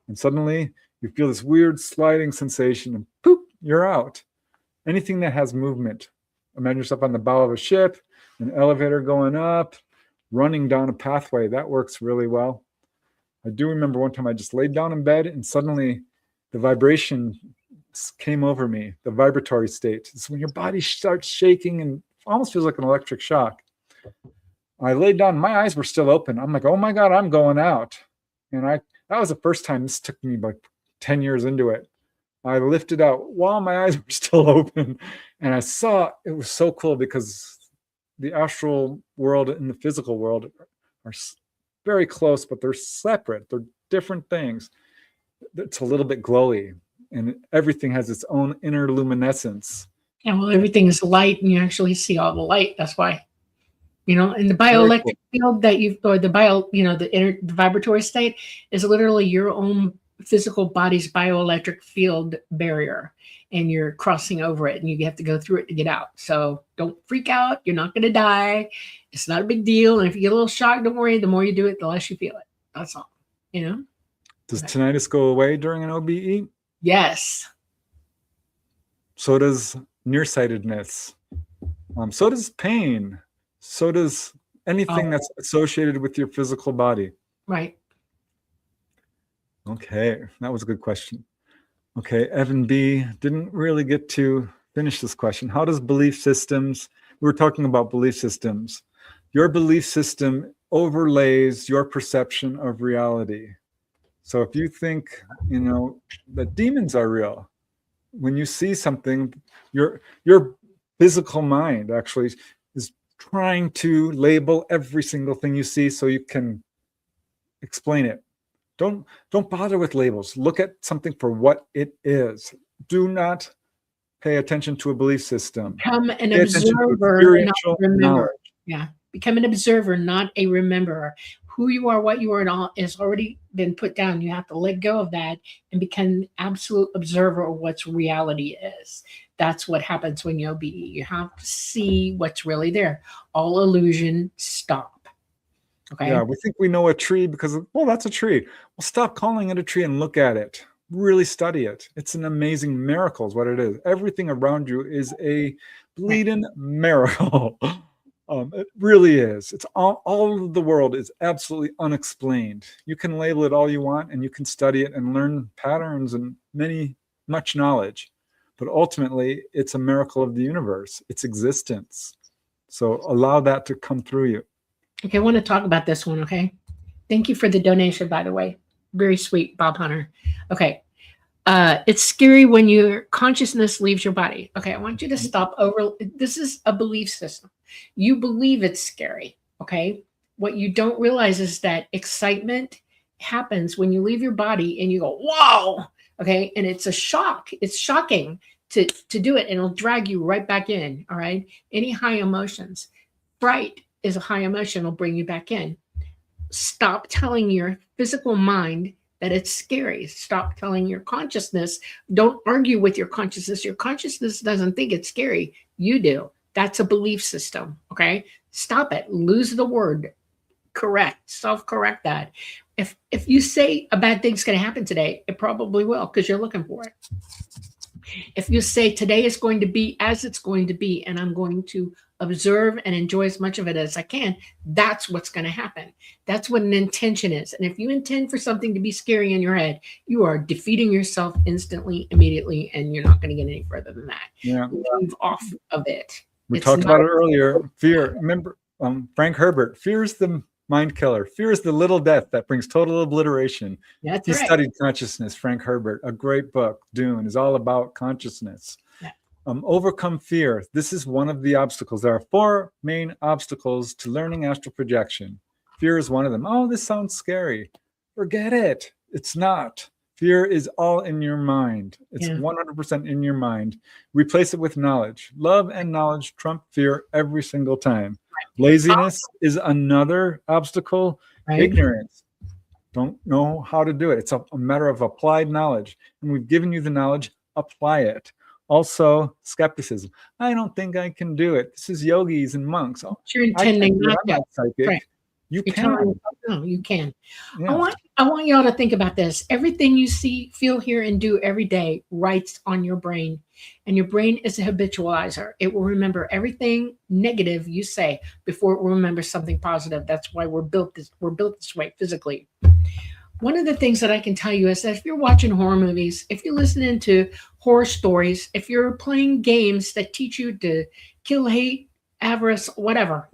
and suddenly you feel this weird sliding sensation and poop, you're out. Anything that has movement. Imagine yourself on the bow of a ship, an elevator going up, running down a pathway. That works really well. I do remember one time I just laid down in bed and suddenly the vibration came over me, the vibratory state. It's when your body starts shaking and almost feels like an electric shock. I laid down, my eyes were still open. I'm like, oh my God, I'm going out. And that was the first time. This took me like 10 years into it. I lifted out while my eyes were still open. And I saw, it was so cool because the astral world and the physical world are very close, but they're separate. They're different things. It's a little bit glowy. and everything has its own inner luminescence. Yeah, well, everything is light, and you actually see all the light. That's why, and the Very cool. bioelectric field that or the vibratory state is literally your own physical body's bioelectric field barrier, and you're crossing over it, and you have to go through it to get out. So don't freak out. You're not going to die. It's not a big deal. And if you get a little shocked, don't worry. The more you do it, the less you feel it. That's all. Does tinnitus go away during an OBE? Yes. So does nearsightedness. So does pain. So does anything that's associated with your physical body. Right. Okay, that was a good question. Okay, Evan B. didn't really get to finish this question. How does belief systems, we were talking about belief systems. Your belief system overlays your perception of reality. So if you think, that demons are real, when you see something, your physical mind actually is trying to label every single thing you see so you can explain it. Don't bother with labels. Look at something for what it is. Do not pay attention to a belief system. Become an observer, not a remember. Yeah. Become an observer, not a rememberer. Who you are, what you are, and all is already been put down. You have to let go of that and become an absolute observer of what reality is. That's what happens when you OBE. You have to see what's really there. All illusion, stop. Okay. Yeah, we think we know a tree because, that's a tree. Well, stop calling it a tree and look at it. Really study it. It's an amazing miracle is what it is. Everything around you is a bleeding miracle. It really is. It's all of the world is absolutely unexplained. You can label it all you want, and you can study it and learn patterns and much knowledge. But ultimately, it's a miracle of the universe, its existence. So allow that to come through you. Okay, I want to talk about this one, okay? Thank you for the donation, by the way. Very sweet, Bob Hunter. Okay. It's scary when your consciousness leaves your body. Okay, I want you to stop over. This is a belief system. You believe it's scary, okay? What you don't realize is that excitement happens when you leave your body and you go, whoa, okay? And it's a shock. It's shocking to do it, and it'll drag you right back in, all right? Any high emotions. Fright is a high emotion, will bring you back in. Stop telling your physical mind that it's scary. Stop telling your consciousness. Don't argue with your consciousness. Your consciousness doesn't think it's scary. You do. That's a belief system. Okay. Stop it. Lose the word. Correct. Self-correct that. If you say a bad thing's going to happen today, it probably will because you're looking for it. If you say today is going to be as it's going to be, and I'm going to observe and enjoy as much of it as I can, that's what's going to happen. That's what an intention is. And if you intend for something to be scary in your head, you are defeating yourself instantly, immediately, and you're not going to get any further than that. Yeah. Move off of it. We talked about it earlier. Fear. Remember, Frank Herbert, fear is the mind killer. Fear is the little death that brings total obliteration. That's he right. studied consciousness. Frank Herbert, a great book. Dune is all about consciousness. Yeah. Overcome fear. This is one of the obstacles. There are 4 main obstacles to learning astral projection. Fear is one of them. Oh, this sounds scary. Forget it. It's not. Fear is all in your mind. It's 100% in your mind. Replace it with knowledge. Love and knowledge trump fear every single time. Laziness is another obstacle. Right. Ignorance. Don't know how to do it. It's a matter of applied knowledge. And we've given you the knowledge. Apply it. Also, skepticism. I don't think I can do it. This is yogis and monks. Oh, you're intending not to. Psychic. Right. You can. No, you can. Yeah. I want y'all to think about this. Everything you see, feel, hear, and do every day writes on your brain. And your brain is a habitualizer. It will remember everything negative you say before it will remember something positive. That's why we're built this way physically. One of the things that I can tell you is that if you're watching horror movies, if you're listening to horror stories, if you're playing games that teach you to kill, hate, avarice, whatever,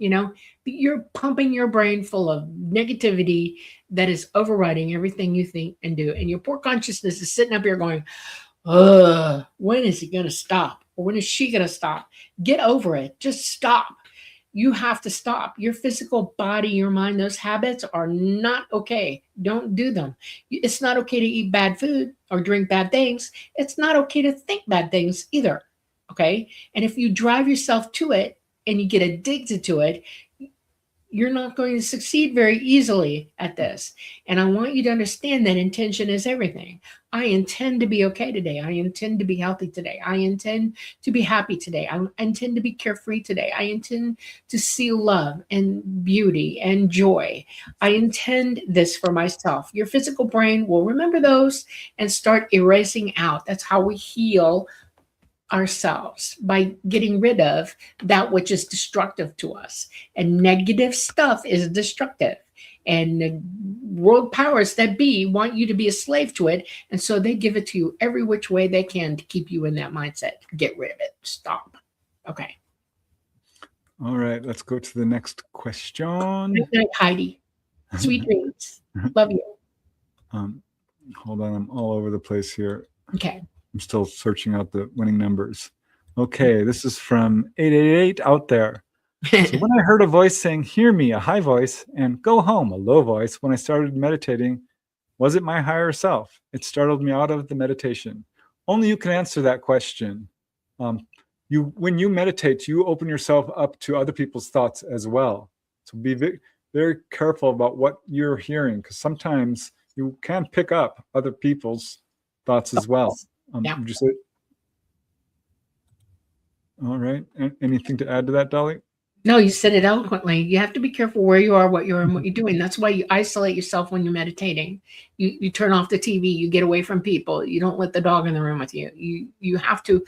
you're pumping your brain full of negativity that is overriding everything you think and do. And your poor consciousness is sitting up here going, when is he going to stop? Or when is she going to stop? Get over it. Just stop. you have to stop. Your physical body, your mind, those habits are not okay. Don't do them. It's not okay to eat bad food or drink bad things. It's not okay to think bad things either. Okay. And if you drive yourself to it and you get addicted to it, you're not going to succeed very easily at this. And I want you to understand that intention is everything. I intend to be okay today. I intend to be healthy today. I intend to be happy today. I intend to be carefree today. I intend to see love and beauty and joy. I intend this for myself. Your physical brain will remember those and start erasing out. That's how we heal ourselves, by getting rid of that which is destructive to us. And negative stuff is destructive. And the world powers that be want you to be a slave to it. And so they give it to you every which way they can to keep you in that mindset. Get rid of it. Stop. Okay. All right. Let's go to the next question. Good night, Heidi. Sweet dreams. Love you. Hold on. I'm all over the place here. Okay. I'm still searching out the winning numbers. Okay, this is from 888 out there. So when I heard a voice saying, hear me, a high voice, and go home, a low voice, when I started meditating, was it my higher self? It startled me out of the meditation. Only you can answer that question. When you meditate, you open yourself up to other people's thoughts as well. So be very careful about what you're hearing, because sometimes you can pick up other people's thoughts as well. Yeah. Would you say? All right. Anything to add to that, Dolly? No, you said it eloquently. You have to be careful where you are, what you're doing. That's why you isolate yourself when you're meditating. You turn off the TV. You get away from people. You don't let the dog in the room with you. You have to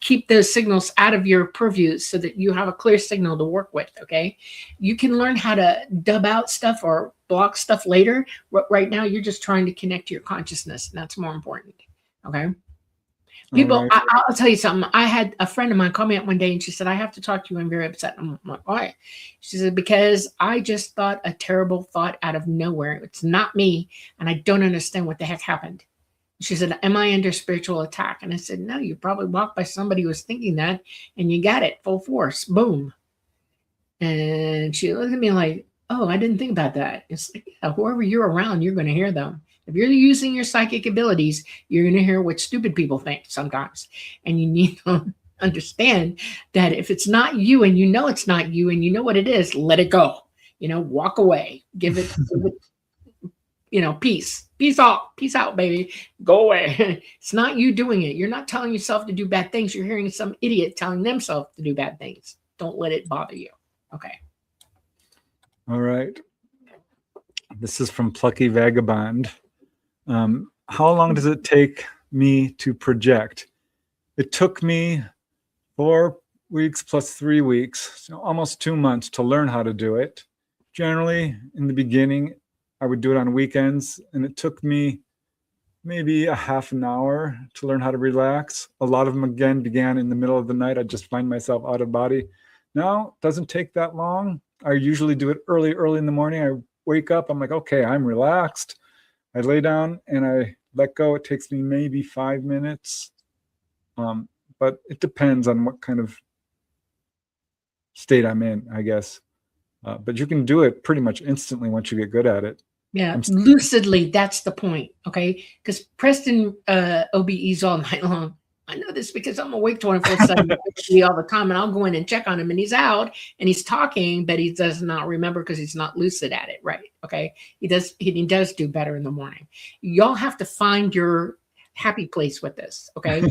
keep those signals out of your purview so that you have a clear signal to work with. Okay. You can learn how to dub out stuff or block stuff later. Right now, you're just trying to connect to your consciousness. And that's more important. Okay. People, right. I'll tell you something. I had a friend of mine call me up one day and she said, I have to talk to you. I'm very upset. I'm like, why? She said, because I just thought a terrible thought out of nowhere. It's not me. And I don't understand what the heck happened. She said, am I under spiritual attack? And I said, no, you probably walked by somebody who was thinking that and you got it full force. Boom. And she looked at me like, oh, I didn't think about that. It's like, yeah, whoever you're around, you're going to hear them. If you're using your psychic abilities, you're going to hear what stupid people think sometimes. And you need to understand that if it's not you and you know it's not you and you know what it is, let it go. Walk away. Give it peace. Peace out, baby. Go away. It's not you doing it. You're not telling yourself to do bad things. You're hearing some idiot telling themselves to do bad things. Don't let it bother you. Okay. All right. This is from Plucky Vagabond. How long does it take me to project? It took me 4 weeks plus 3 weeks, so almost 2 months to learn how to do it. Generally, in the beginning, I would do it on weekends, and it took me maybe a half an hour to learn how to relax. A lot of them, again, began in the middle of the night. I'd just find myself out of body. Now, it doesn't take that long. I usually do it early in the morning. I wake up, I'm like, okay, I'm relaxed. I lay down and I let go. It takes me maybe 5 minutes. But it depends on what kind of state I'm in, I guess. But you can do it pretty much instantly once you get good at it. Yeah, lucidly, that's the point, okay? Because Preston OBEs all night long. I know this because I'm awake 24/7 all the time, and I'll go in and check on him, and he's out, and he's talking, but he does not remember because he's not lucid at it, right? Okay, he does do better in the morning. Y'all have to find your happy place with this, okay?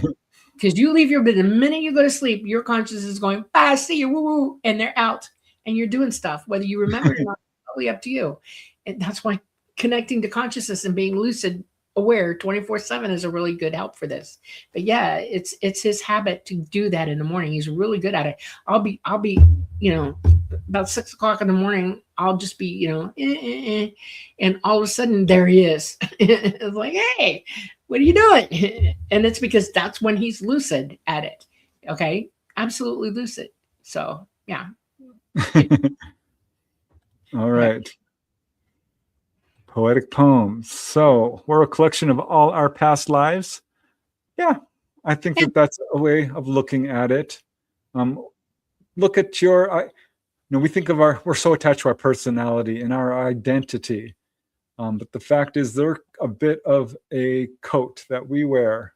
Because you leave your bed the minute you go to sleep, your consciousness is going, bye, see you, woo woo, and they're out, and you're doing stuff, whether you remember it or not, it's probably up to you. And that's why connecting to consciousness and being lucid aware 24/7 is a really good help for this. But yeah, it's his habit to do that in the morning. He's really good at it. I'll be about 6 o'clock in the morning, I'll just be and all of a sudden there he is. It's like, hey, what are you doing? And it's because that's when he's lucid at it. Okay, absolutely lucid. So yeah. All right. Poetic poems. So we're a collection of all our past lives. Yeah, I think that's a way of looking at it. Look at we think of we're so attached to our personality and our identity. But the fact is they're a bit of a coat that we wear.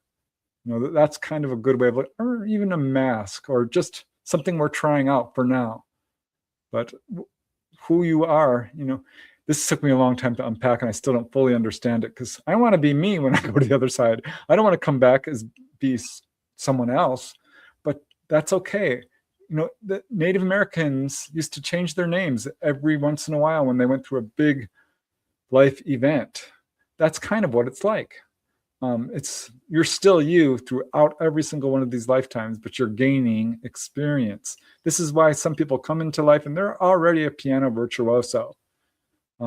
That's kind of a good way of, or even a mask, or just something we're trying out for now. But who you are, this took me a long time to unpack, and I still don't fully understand it, because I want to be me when I go to the other side. I don't want to come back as be someone else, but that's okay. The Native Americans used to change their names every once in a while when they went through a big life event. That's kind of what it's like. You're still you throughout every single one of these lifetimes, but you're gaining experience. This is why some people come into life and they're already a piano virtuoso.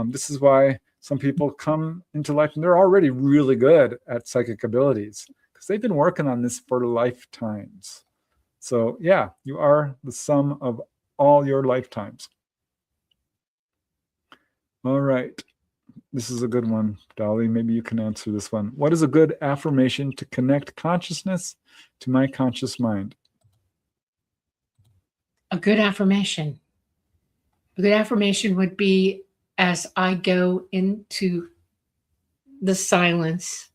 This is why some people come into life and they're already really good at psychic abilities, because they've been working on this for lifetimes. So yeah, you are the sum of all your lifetimes. All right. This is a good one, Dolly. Maybe you can answer this one. What is a good affirmation to connect consciousness to my conscious mind? A good affirmation. A good affirmation would be, as I go into the silence,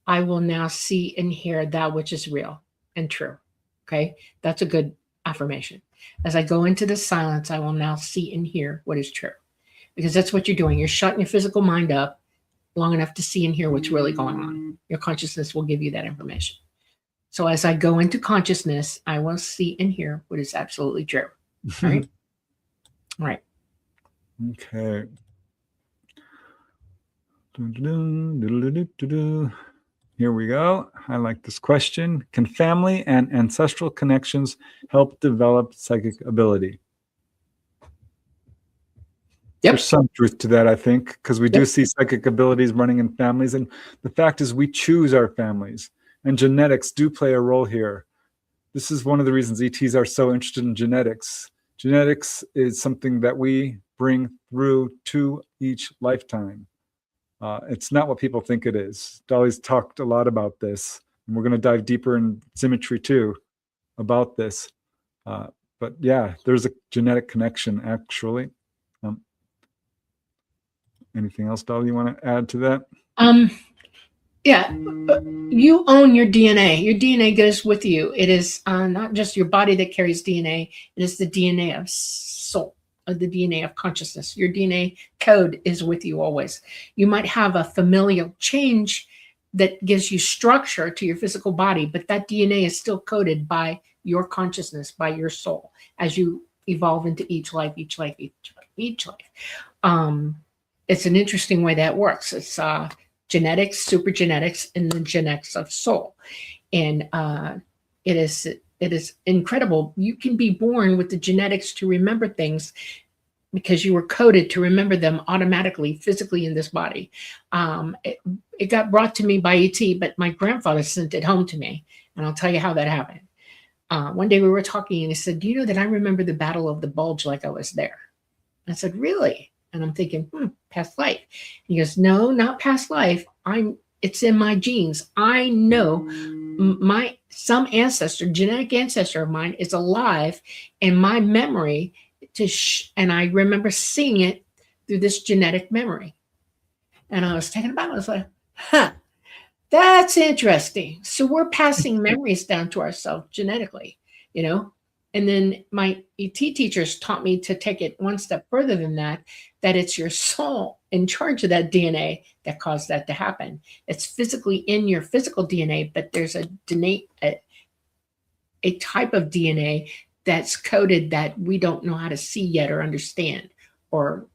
I will now see and hear that which is real and true. Okay? That's a good affirmation. As I go into the silence, I will now see and hear what is true. Because that's what you're doing. You're shutting your physical mind up long enough to see and hear what's really going on. Your consciousness will give you that information. So as I go into consciousness, I will see and hear what is absolutely true. All right? All right. Okay. Here we go. I like this question. Can family and ancestral connections help develop psychic ability? Yep. There's some truth to that, I think, because we do see psychic abilities running in families. And the fact is we choose our families, and genetics do play a role here. This is one of the reasons ETs are so interested in genetics. Genetics is something that we bring through to each lifetime. It's not what people think it is. Dolly's talked a lot about this, and we're going to dive deeper in Symmetry too about this. But yeah, there's a genetic connection, actually. Anything else, Dolly, you want to add to that? Yeah, you own your DNA. Your DNA goes with you. It is not just your body that carries DNA. It is the DNA of soul, the DNA of consciousness. Your DNA code is with you always. You might have a familial change that gives you structure to your physical body, but that DNA is still coded by your consciousness, by your soul, as you evolve into each life. It's an interesting way that works. It's genetics, super genetics, and the genetics of soul. And it is incredible. You can be born with the genetics to remember things because you were coded to remember them automatically, physically in this body. It got brought to me by ET, but my grandfather sent it home to me. And I'll tell you how that happened. One day we were talking and he said, "Do you know that I remember the Battle of the Bulge like I was there?" I said, "Really?" And I'm thinking, past life. He goes, "No, not past life. It's in my genes. I know some ancestor, genetic ancestor of mine is alive in my memory and I remember seeing it through this genetic memory." And I was taken aback. I was like, that's interesting. So we're passing memories down to ourselves genetically, And then my ET teachers taught me to take it one step further than that it's your soul in charge of that DNA that caused that to happen. It's physically in your physical DNA, but there's a type of DNA that's coded that we don't know how to see yet or understand or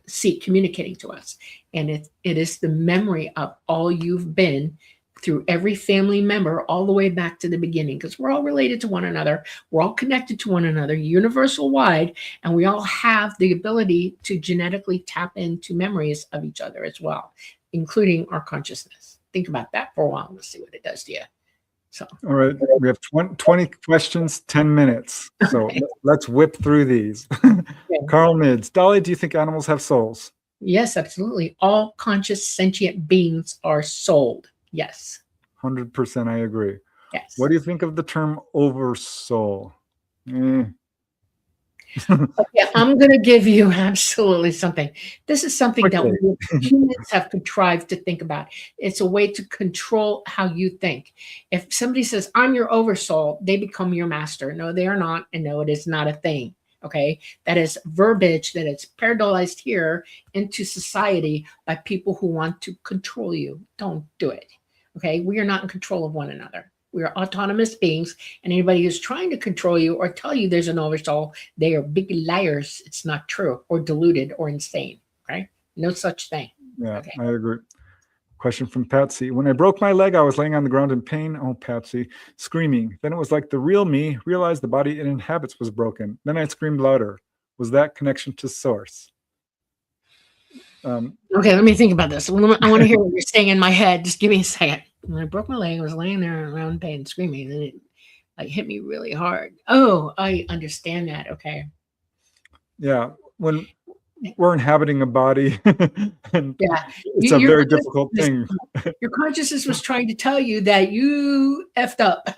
see communicating to us. And it is the memory of all you've been through every family member all the way back to the beginning, because we're all related to one another. We're all connected to one another, universal wide, and we all have the ability to genetically tap into memories of each other as well, including our consciousness. Think about that for a while. Let's see what it does to you. So, all right, we have 20 questions, 10 minutes. So let's whip through these. Carl Mids, Dolly, do you think animals have souls? Yes, absolutely. All conscious sentient beings are souled. Yes. 100% I agree. Yes. What do you think of the term oversoul? Okay, I'm going to give you absolutely something. This is something that Okay. humans have contrived to think about. It's a way to control how you think. If somebody says, I'm your oversoul, they become your master. No, they are not. And no, it is not a thing. Okay. That is verbiage that is paradoxized here into society by people who want to control you. Don't do it. Okay. We are not in control of one another. We are autonomous beings, and anybody who's trying to control you or tell you there's an oversoul, they are big liars. It's not true, or deluded, or insane. Okay, no such thing. Yeah, Okay. I agree. Question from Patsy. When I broke my leg, I was laying on the ground in pain. Oh, Patsy, screaming. Then it was like the real me realized the body it inhabits was broken. Then I screamed louder. Was that connection to source? Okay, let me think about this. I want to hear what you're saying in my head. Just give me a second. When I broke my leg, I was laying there around in pain, screaming, and it like hit me really hard. Oh, I understand that. Okay. Yeah, when we're inhabiting a body, and Yeah, it's a very difficult thing. Your consciousness was trying to tell you that you effed up.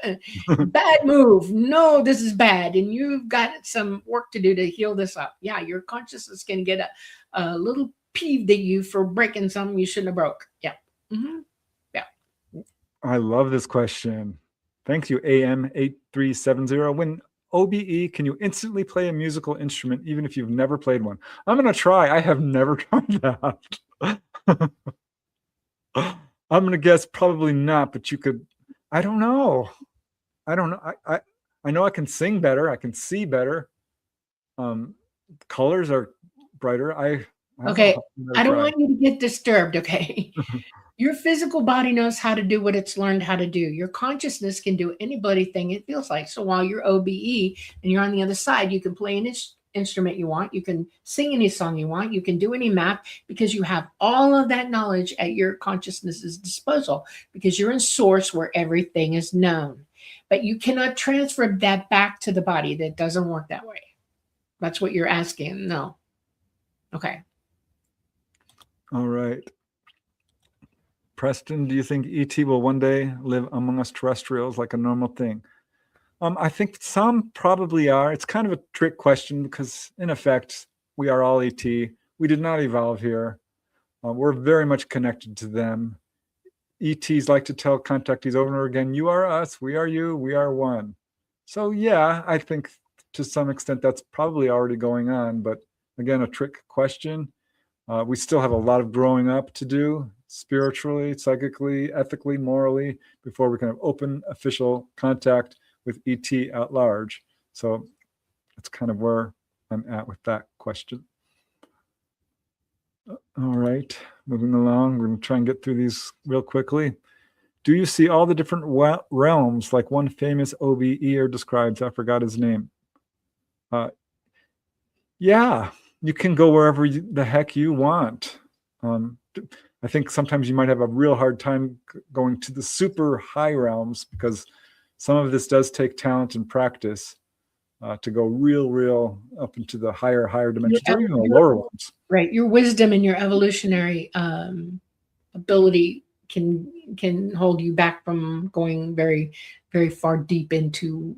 Bad move. No, this is bad. And you've got some work to do to heal this up. Yeah, your consciousness can get a little peeved at you for breaking something you shouldn't have broke. Yeah. Mm-hmm. Yeah. I love this question. Thank you, AM8370. When OBE, can you instantly play a musical instrument even if you've never played one? I'm going to try. I have never tried that. I'm going to guess probably not, but you could. I don't know. I know I can sing better. I can see better. Colors are brighter. I don't want you to get disturbed, okay? Your physical body knows how to do what it's learned how to do. Your consciousness can do any bloody thing it feels like. So while you're OBE and you're on the other side, you can play an instrument you want. You can sing any song you want. You can do any math because you have all of that knowledge at your consciousness's disposal because you're in source where everything is known. But you cannot transfer that back to the body. That doesn't work that way. That's what you're asking. No. Okay. All right. Preston, do you think ET will one day live among us terrestrials like a normal thing? I think some probably are. It's kind of a trick question because, in effect, we are all ET. We did not evolve here. We're very much connected to them. ETs like to tell contactees over and over again, you are us, we are you, we are one. So yeah, I think to some extent that's probably already going on. But again, a trick question. We still have a lot of growing up to do, spiritually, psychically, ethically, morally, before we can have open official contact with ET at large. So that's kind of where I'm at with that question. All right, moving along. We're going to try and get through these real quickly. Do you see all the different realms like one famous OBE describes? I forgot his name. Yeah, you can go wherever the heck you want. I think sometimes you might have a real hard time going to the super high realms because some of this does take talent and practice to go real up into the higher dimensions, or even the lower ones. Right. Your wisdom and your evolutionary ability can hold you back from going very, very far deep into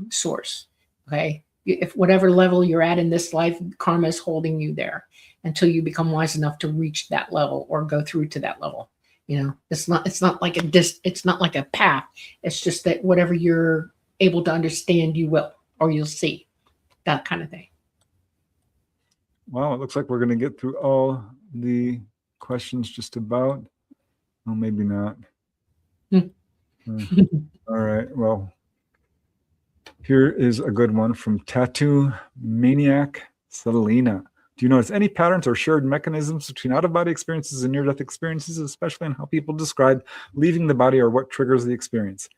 source. Okay. If whatever level you're at in this life, karma is holding you there until you become wise enough to reach that level or go through to that level. You know, it's not like a path. It's just that whatever you're able to understand, you will, or you'll see, that kind of thing. Wow, it looks like we're going to get through all the questions just about. Well, maybe not. All right, well, here is a good one from Tattoo Maniac Selena. Do you notice any patterns or shared mechanisms between out-of-body experiences and near-death experiences, especially in how people describe leaving the body or what triggers the experience?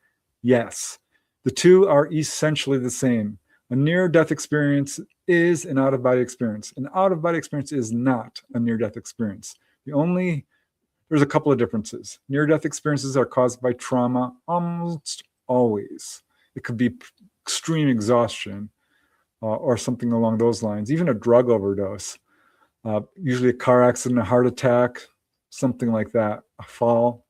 Yes, the two are essentially the same. A near-death experience is an out-of-body experience. An out-of-body experience is not a near-death experience. There's a couple of differences. Near-death experiences are caused by trauma almost always. It could be extreme exhaustion or something along those lines, even a drug overdose, usually a car accident, a heart attack, something like that, a fall.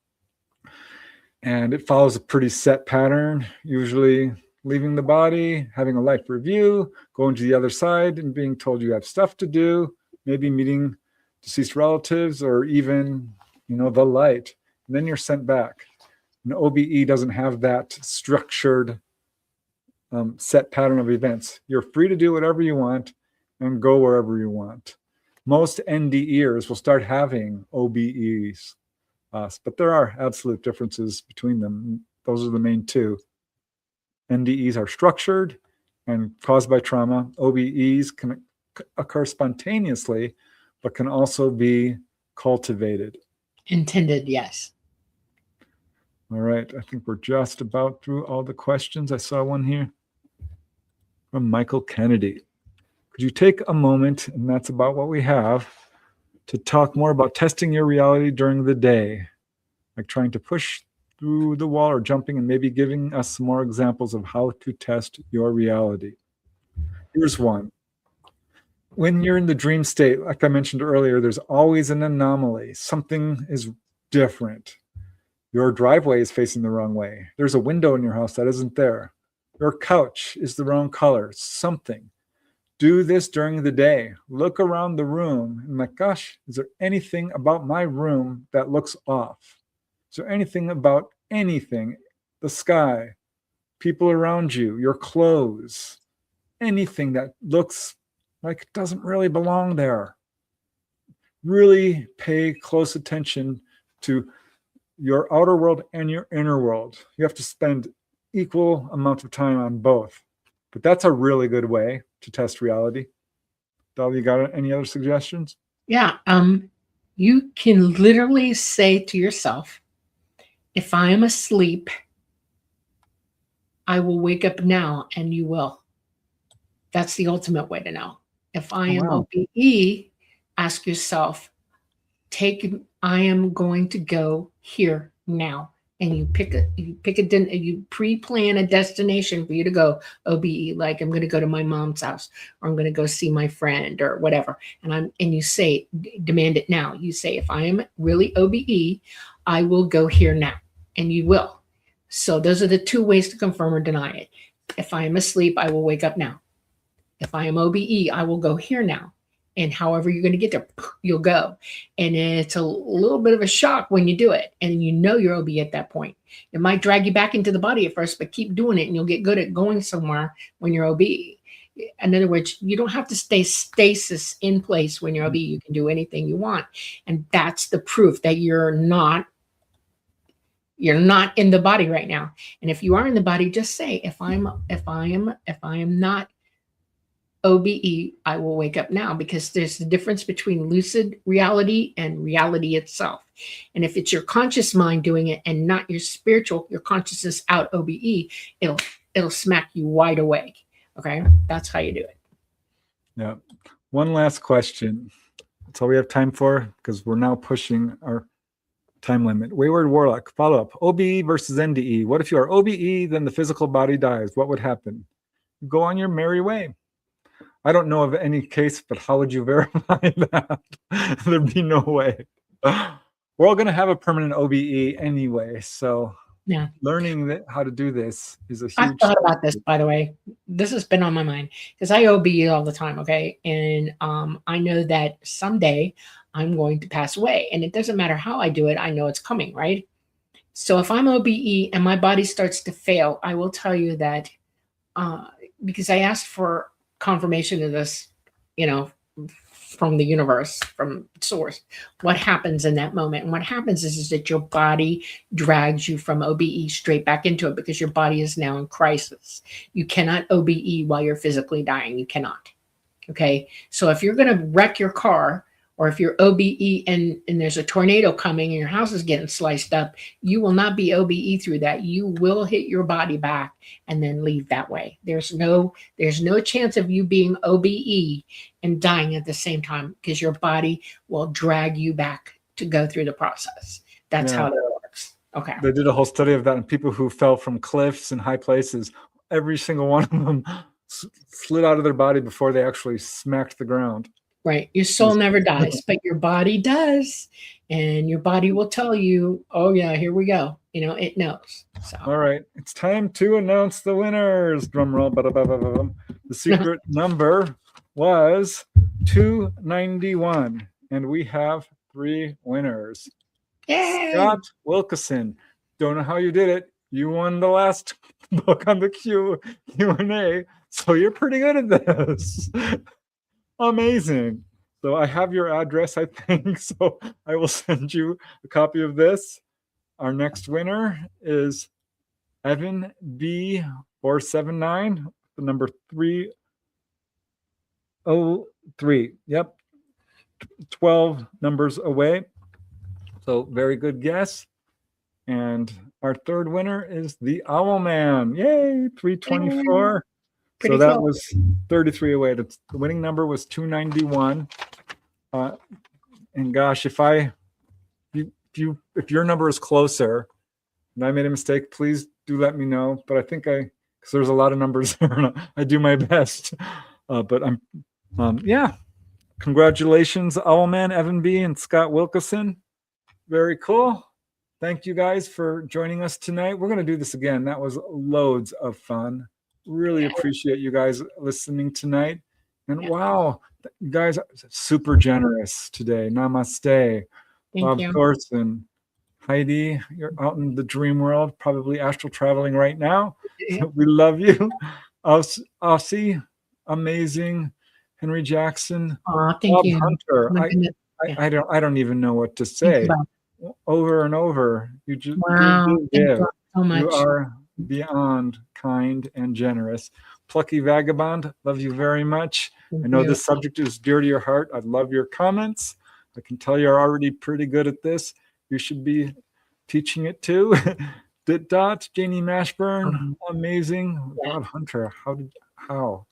And it follows a pretty set pattern, usually leaving the body, having a life review, going to the other side and being told you have stuff to do, maybe meeting deceased relatives or even, the light. And then you're sent back. An OBE doesn't have that structured set pattern of events. You're free to do whatever you want and go wherever you want. Most NDEers will start having OBEs, but there are absolute differences between them. Those are the main two. NDEs are structured and caused by trauma. OBEs can occur spontaneously, but can also be cultivated. Intended, yes. All right, I think we're just about through all the questions. I saw one here from Michael Kennedy. Could you take a moment, and that's about what we have, to talk more about testing your reality during the day, like trying to push through the wall or jumping, and maybe giving us some more examples of how to test your reality? Here's one. When you're in the dream state, like I mentioned earlier, there's always an anomaly. Something is different. Your driveway is facing the wrong way. There's a window in your house that isn't there. Your couch is the wrong color. Something. Do this during the day. Look around the room and like, gosh, is there anything about my room that looks off? Is there anything about anything? The sky, people around you, your clothes, anything that looks like it doesn't really belong there. Really pay close attention to your outer world and your inner world. You have to spend equal amount of time on both. But that's a really good way to test reality. Dolly, you got any other suggestions? Yeah. You can literally say to yourself, if I am asleep, I will wake up now, and you will. That's the ultimate way to know. If I am OBE, ask yourself, I am going to go here now. And you pre-plan a destination for you to go, OBE, like I'm going to go to my mom's house, or I'm going to go see my friend, or whatever. And you say, demand it now. You say, if I am really OBE, I will go here now, and you will. So those are the two ways to confirm or deny it. If I am asleep, I will wake up now. If I am OBE, I will go here now. And however you're going to get there, you'll go. And it's a little bit of a shock when you do it. And you're OB at that point. It might drag you back into the body at first, but keep doing it and you'll get good at going somewhere when you're OB. In other words, you don't have to stay stasis in place when you're OB. You can do anything you want. And that's the proof that you're not in the body right now. And if you are in the body, just say, if I am not OBE, I will wake up now, because there's the difference between lucid reality and reality itself. And if it's your conscious mind doing it and not your consciousness out OBE, it'll smack you wide awake. Okay. That's how you do it. Yeah. One last question. That's all we have time for, because we're now pushing our time limit. Wayward Warlock, follow up. OBE versus NDE. What if you are OBE, then the physical body dies? What would happen? Go on your merry way. I don't know of any case, but how would you verify that? There'd be no way. We're all going to have a permanent OBE anyway. So yeah, learning how to do this is a huge... I've thought about this, by the way. This has been on my mind because I OBE all the time, okay? And I know that someday I'm going to pass away. And it doesn't matter how I do it. I know it's coming, right? So if I'm OBE and my body starts to fail, I will tell you that because I asked for confirmation of this, from the universe, from source, what happens in that moment. And what happens is that your body drags you from OBE straight back into it, because your body is now in crisis. You cannot OBE while you're physically dying. You cannot. Okay. So if you're going to wreck your car, or if you're OBE and there's a tornado coming and your house is getting sliced up, you will not be OBE through that. You will hit your body back and then leave that way. There's no chance of you being OBE and dying at the same time, because your body will drag you back to go through the process. That's how that works. Okay. They did a whole study of that, and people who fell from cliffs and high places, every single one of them slid out of their body before they actually smacked the ground. Right. Your soul never dies, but your body does. And your body will tell you, oh, yeah, here we go. it knows. So All right, it's time to announce the winners. Drum roll. Ba-da-ba-ba-ba-bum. The secret number was 291, and we have 3 winners. yay! Scott Wilkeson. Don't know how you did it. You won the last book on the Q&A, so you're pretty good at this. Amazing. So I have your address, I think, so I will send you a copy of this. Our next winner is Evan B479, the number 303. Yep, 12 numbers away. So very good guess. And our third winner is the Owl Man. Yay, 324. Pretty So that cool. was 33 away. The winning number was 291. And gosh, if your number is closer and I made a mistake, please do let me know. But I think because there's a lot of numbers there, and I do my best. But yeah. Congratulations, Owlman, Evan B, and Scott Wilkeson. Very cool. Thank you guys for joining us tonight. We're going to do this again. That was loads of fun. Really appreciate you guys listening tonight. And wow, you guys are super generous today. Namaste. Bob Thorson, Heidi, you're out in the dream world, probably astral traveling right now. We love you. Aussie, amazing. Henry Jackson, Bob you. Hunter. I don't even know what to say. Over and over. You just thank you so much. You are beyond kind and generous. Plucky Vagabond, love you very much. I know this subject is dear to your heart. I love your comments. I can tell you're already pretty good at this. You should be teaching it too. Dot, Janie Mashburn, amazing. Bob Hunter, how?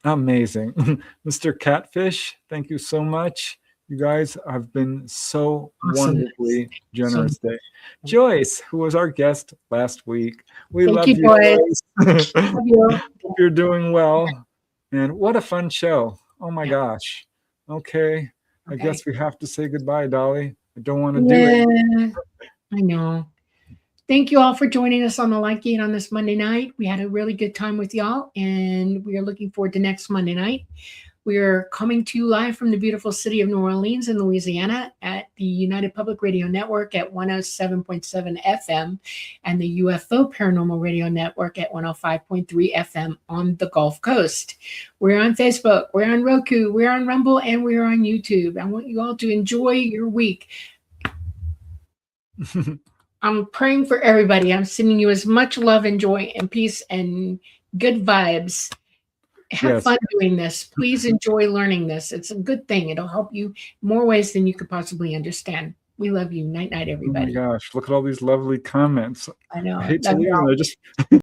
Amazing. Mr. Catfish, thank you so much. You guys have been so wonderfully generous today. Joyce, who was our guest last week. We love you, Joyce. Love you. Hope you're doing well. And what a fun show. Oh my gosh. Okay. I guess we have to say goodbye, Dolly. I don't want to do it. I know. Thank you all for joining us on the Light Gate on this Monday night. We had a really good time with y'all, and we are looking forward to next Monday night. We are coming to you live from the beautiful city of New Orleans in Louisiana at the United Public Radio Network at 107.7 FM and the UFO Paranormal Radio Network at 105.3 FM on the Gulf Coast. We're on Facebook, we're on Roku, we're on Rumble, and we're on YouTube. I want you all to enjoy your week. I'm praying for everybody. I'm sending you as much love and joy and peace and good vibes. Have fun doing this. Please enjoy learning this. It's a good thing. It'll help you more ways than you could possibly understand. We love you. Night, night, everybody. Oh my gosh. Look at all these lovely comments. I know. I hate to leave them.